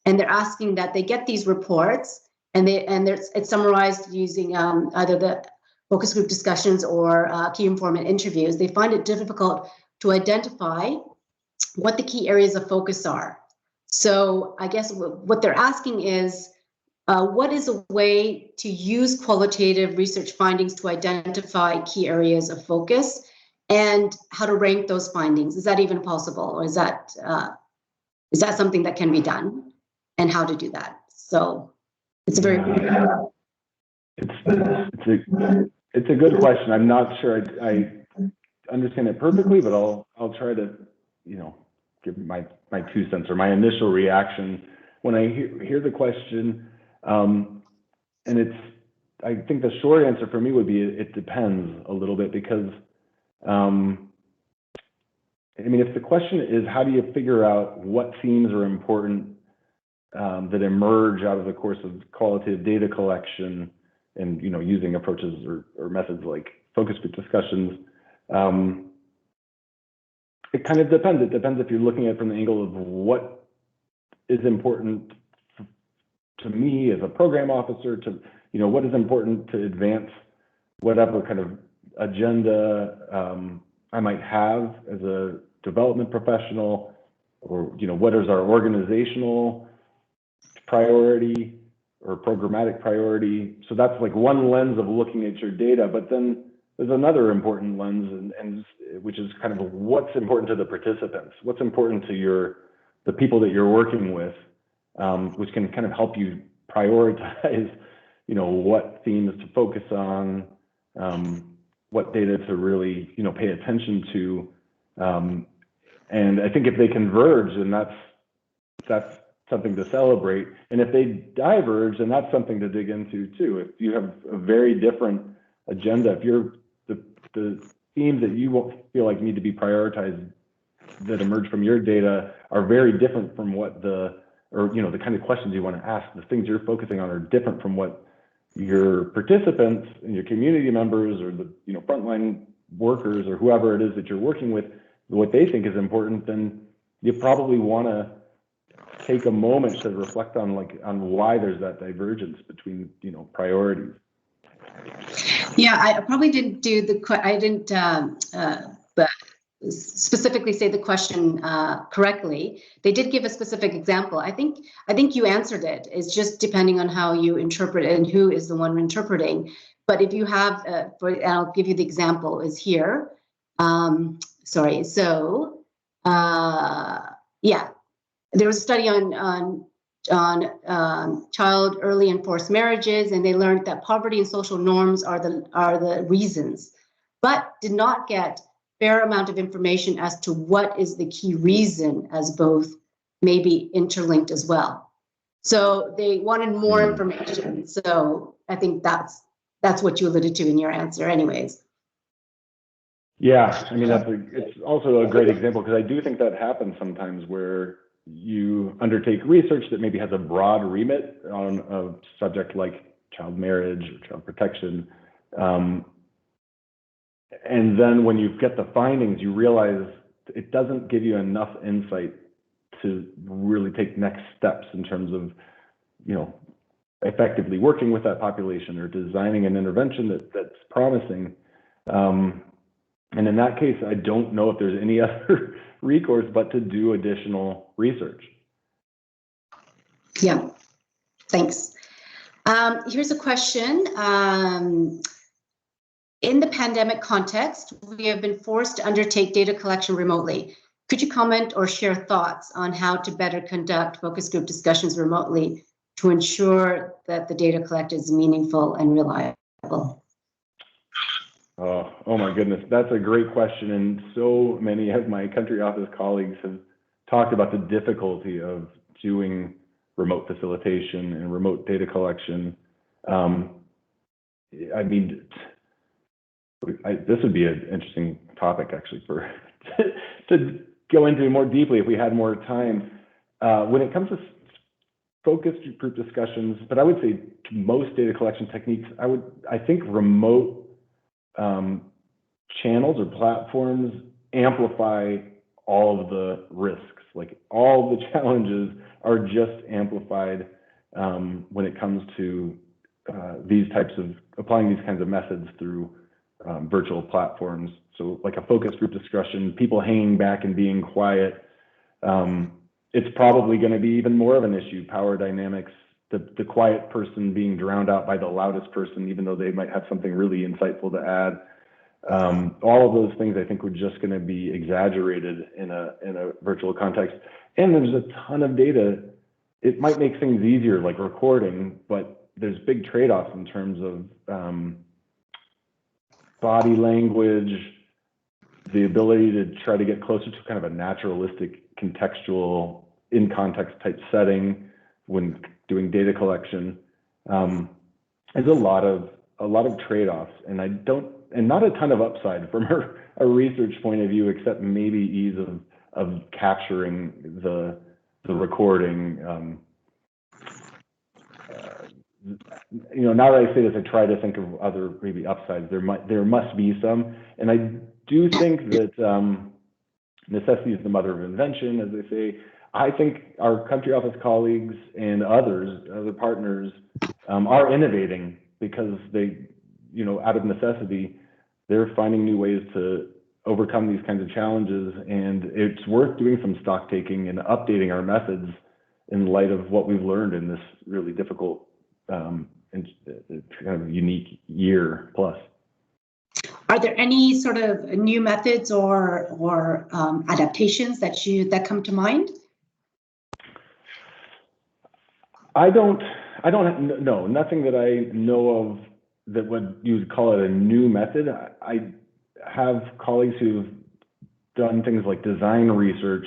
and they're asking that they get these reports and it's summarized using either the focus group discussions or key informant interviews. They find it difficult to identify what the key areas of focus are. So I guess what they're asking is, what is a way to use qualitative research findings to identify key areas of focus, and how to rank those findings? Is that even possible, or is that something that can be done, and how to do that? So it's a very it's a good question. I'm not sure I understand it perfectly, but I'll try to give my 2 cents or my initial reaction when I hear the question. And I think the short answer for me would be it depends a little bit, because if the question is how do you figure out what themes are important that emerge out of the course of qualitative data collection and using approaches or methods like focus group discussions, it kind of depends. It depends if you're looking at it from the angle of what is important to me as a program officer, to what is important to advance whatever kind of agenda I might have as a development professional, or what is our organizational priority or programmatic priority. So that's like one lens of looking at your data, but then there's another important lens, and which is kind of what's important to the participants, what's important to the people that you're working with, which can kind of help you prioritize, what themes to focus on, what data to really, pay attention to. And I think if they converge, then that's something to celebrate. And if they diverge, then that's something to dig into too. If you have a very different agenda, if the themes that you won't feel like need to be prioritized that emerge from your data are very different from what the kind of questions you want to ask, the things you're focusing on are different from what your participants and your community members or the frontline workers or whoever it is that you're working with, what they think is important, then you probably want to take a moment to reflect on why there's that divergence between priorities. Yeah, I probably didn't specifically say the question correctly. They did give a specific example. I think you answered it. It's just depending on how you interpret it and who is the one interpreting. But if you have, I'll give you the example is here. Sorry. So, yeah, there was a study on child early and forced marriages, and they learned that poverty and social norms are the reasons, but did not get fair amount of information as to what is the key reason, as both may be interlinked as well. So they wanted more information. So I think that's what you alluded to in your answer anyways. Yeah, it's also a great example, because I do think that happens sometimes where you undertake research that maybe has a broad remit on a subject like child marriage or child protection. And then when you get the findings, you realize it doesn't give you enough insight to really take next steps in terms of, effectively working with that population or designing an intervention that's promising. And in that case, I don't know if there's any other recourse but to do additional research. Yeah, thanks. Here's a question. In the pandemic context, we have been forced to undertake data collection remotely. Could you comment or share thoughts on how to better conduct focus group discussions remotely to ensure that the data collected is meaningful and reliable? Oh my goodness, that's a great question. And so many of my country office colleagues have talked about the difficulty of doing remote facilitation and remote data collection. I mean, this would be an interesting topic actually for to go into more deeply if we had more time. When it comes to focus group discussions, but I would say to most data collection techniques, I think remote channels or platforms amplify all of the risks. Like all the challenges are just amplified when it comes to these types of applying these kinds of methods through virtual platforms. So like a focus group discussion, people hanging back and being quiet, it's probably going to be even more of an issue. Power dynamics, the quiet person being drowned out by the loudest person, even though they might have something really insightful to add. All of those things I think were just going to be exaggerated in a virtual context. And there's a ton of data. It might make things easier, like recording, but there's big trade-offs in terms of body language, the ability to try to get closer to kind of a naturalistic, contextual, in context type setting when doing data collection. There's a lot of trade-offs, and not a ton of upside from a research point of view, except maybe ease of capturing the recording. Now that I say this, I try to think of other maybe upsides. There must be some, and I do think that necessity is the mother of invention, as they say. I think our country office colleagues and other partners are innovating because they, out of necessity, they're finding new ways to overcome these kinds of challenges. And it's worth doing some stock taking and updating our methods in light of what we've learned in this really difficult and kind of unique year plus. Are there any sort of new methods or adaptations that come to mind? I don't know, nothing that I know of that you would call it a new method. I have colleagues who've done things like design research,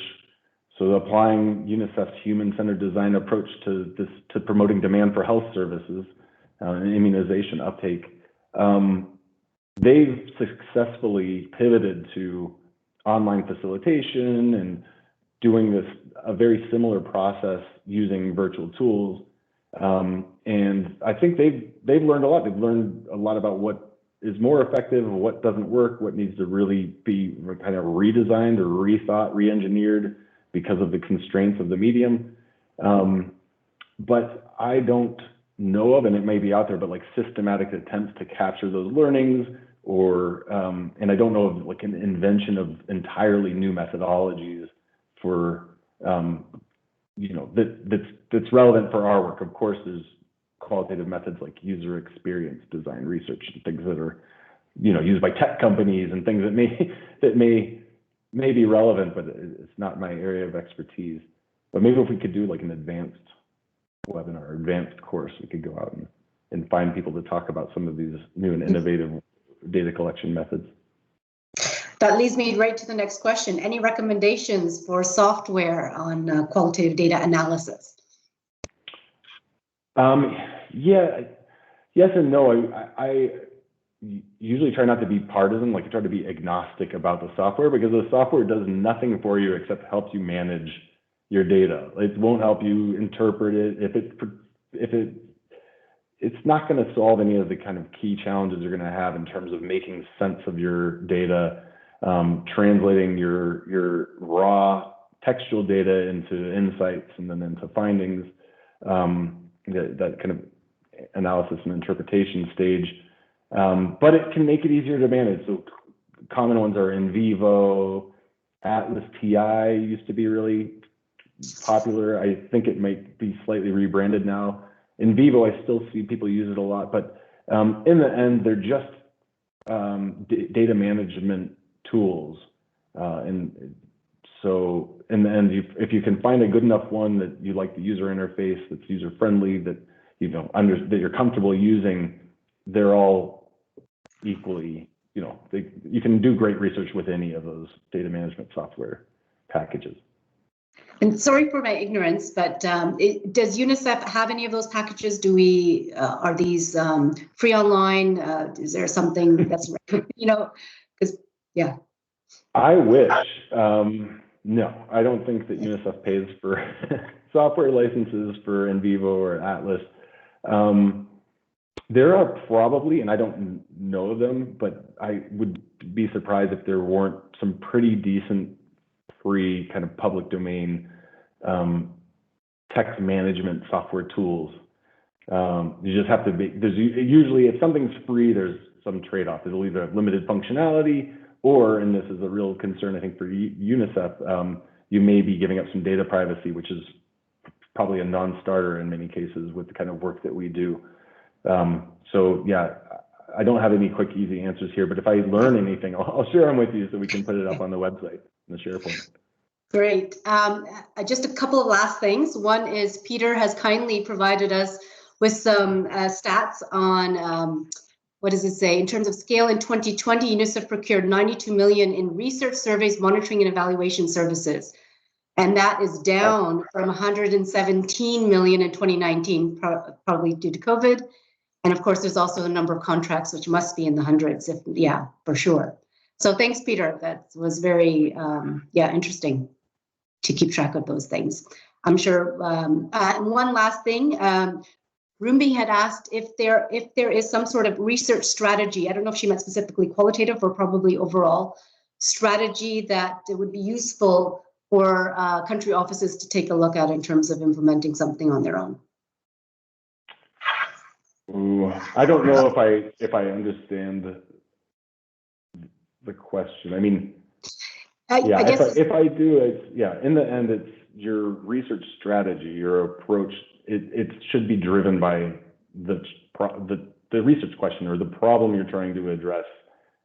so applying UNICEF's human-centered design approach to promoting demand for health services and immunization uptake. They've successfully pivoted to online facilitation and doing a very similar process using virtual tools. And I think they've learned a lot. They've learned a lot about what is more effective, what doesn't work, what needs to really be kind of redesigned or rethought, re-engineered because of the constraints of the medium. But I don't know of, and it may be out there, but like systematic attempts to capture those learnings, or and I don't know of like an invention of entirely new methodologies for that's relevant for our work. Of course, there's qualitative methods like user experience design research and things that are used by tech companies and things that may be relevant, but it's not my area of expertise. But maybe if we could do like an advanced webinar, advanced course, we could go out and find people to talk about some of these new and innovative data collection methods. That leads me right to the next question. Any recommendations for software on qualitative data analysis? Yeah, yes and no. I usually try not to be partisan, like I try to be agnostic about the software, because the software does nothing for you except helps you manage your data. It won't help you interpret it. it's not going to solve any of the kind of key challenges you're going to have in terms of making sense of your data, translating your raw textual data into insights and then into findings, that kind of analysis and interpretation stage. But it can make it easier to manage. So common ones are in vivo, Atlas TI used to be really popular. I think it might be slightly rebranded now. In vivo, I still see people use it a lot, but in the end, they're just data management tools. And so in the end, if you can find a good enough one that you like the user interface, that's user friendly, that that you're comfortable using, they're all equally, you can do great research with any of those data management software packages. And sorry for my ignorance, but does UNICEF have any of those packages? Are these free online? Is there something that's, because, yeah. I wish. No, I don't think that UNICEF pays for software licenses for in vivo or Atlas. There are probably, and I don't know them, but I would be surprised if there weren't some pretty decent free kind of public domain text management software tools. You just have to be, usually if something's free, there's some trade-off. It'll either have limited functionality, or, and this is a real concern, I think, for UNICEF, you may be giving up some data privacy, which is probably a non-starter in many cases with the kind of work that we do. So yeah, I don't have any quick, easy answers here, but if I learn anything, I'll share them with you so we can put it up on the website, in the SharePoint. Great. Just a couple of last things. One is Peter has kindly provided us with some stats on, what does it say? In terms of scale, in 2020, UNICEF procured 92 million in research, surveys, monitoring, and evaluation services. And that is down from 117 million in 2019, probably due to COVID. And of course, there's also a number of contracts, which must be in the hundreds, yeah, for sure. So thanks, Peter. That was very, interesting to keep track of those things. I'm sure. One last thing, Rumbi had asked if there is some sort of research strategy. I don't know if she meant specifically qualitative or probably overall strategy that it would be useful for country offices to take a look at in terms of implementing something on their own. Ooh, I don't know if I understand the question. I mean, I guess if I do, it's in the end, it's your research strategy, your approach. It should be driven by the research question or the problem you're trying to address,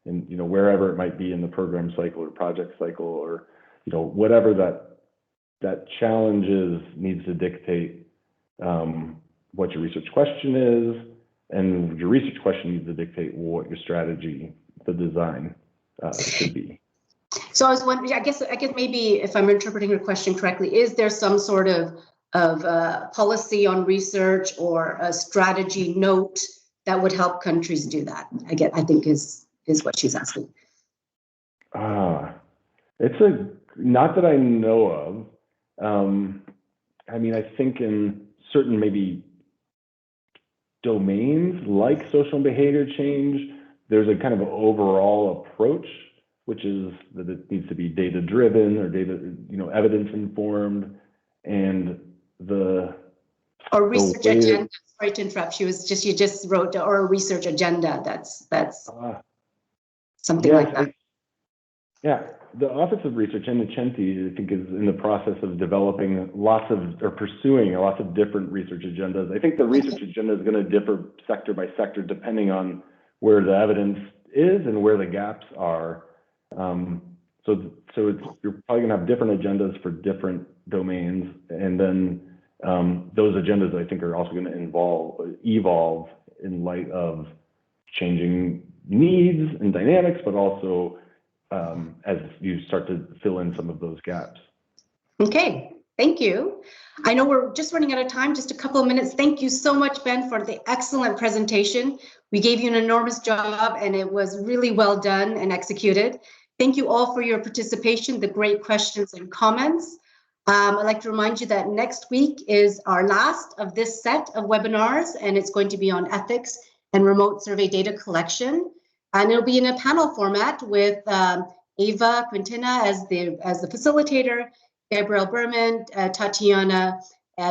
and wherever it might be in the program cycle or project cycle, or whatever that challenge is, needs to dictate what your research question is, and your research question needs to dictate what your strategy, the design, should be. So I was wondering, I guess maybe if I'm interpreting your question correctly, is there some sort of policy on research or a strategy note that would help countries do that? I think is what she's asking. It's not that I know of. I mean, I think in certain maybe domains like social and behavior change, there's a kind of overall approach, which is that it needs to be data driven or data, evidence informed, and or research agenda. Sorry to interrupt. You just wrote or a research agenda. That's something like that. The Office of Research, Indepth, I think, is in the process of developing pursuing lots of different research agendas. I think the research agenda is going to differ sector by sector depending on where the evidence is and where the gaps are. So you're probably going to have different agendas for different domains, and then those agendas, I think, are also going to evolve in light of changing needs and dynamics, but also as you start to fill in some of those gaps. Okay, thank you. I know we're just running out of time, just a couple of minutes. Thank you so much, Ben, for the excellent presentation. We gave you an enormous job and it was really well done and executed. Thank you all for your participation, the great questions and comments. I'd like to remind you that next week is our last of this set of webinars, and it's going to be on ethics and remote survey data collection. And it'll be in a panel format with Ava Quintina as the facilitator, Gabrielle Berman, Tatiana,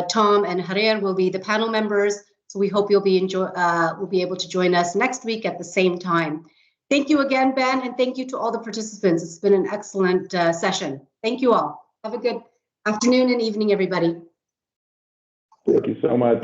Tom, and Javier will be the panel members. So we hope you'll be able to join us next week at the same time. Thank you again, Ben, and thank you to all the participants. It's been an excellent session. Thank you all. Have a good afternoon and evening, everybody. Thank you so much.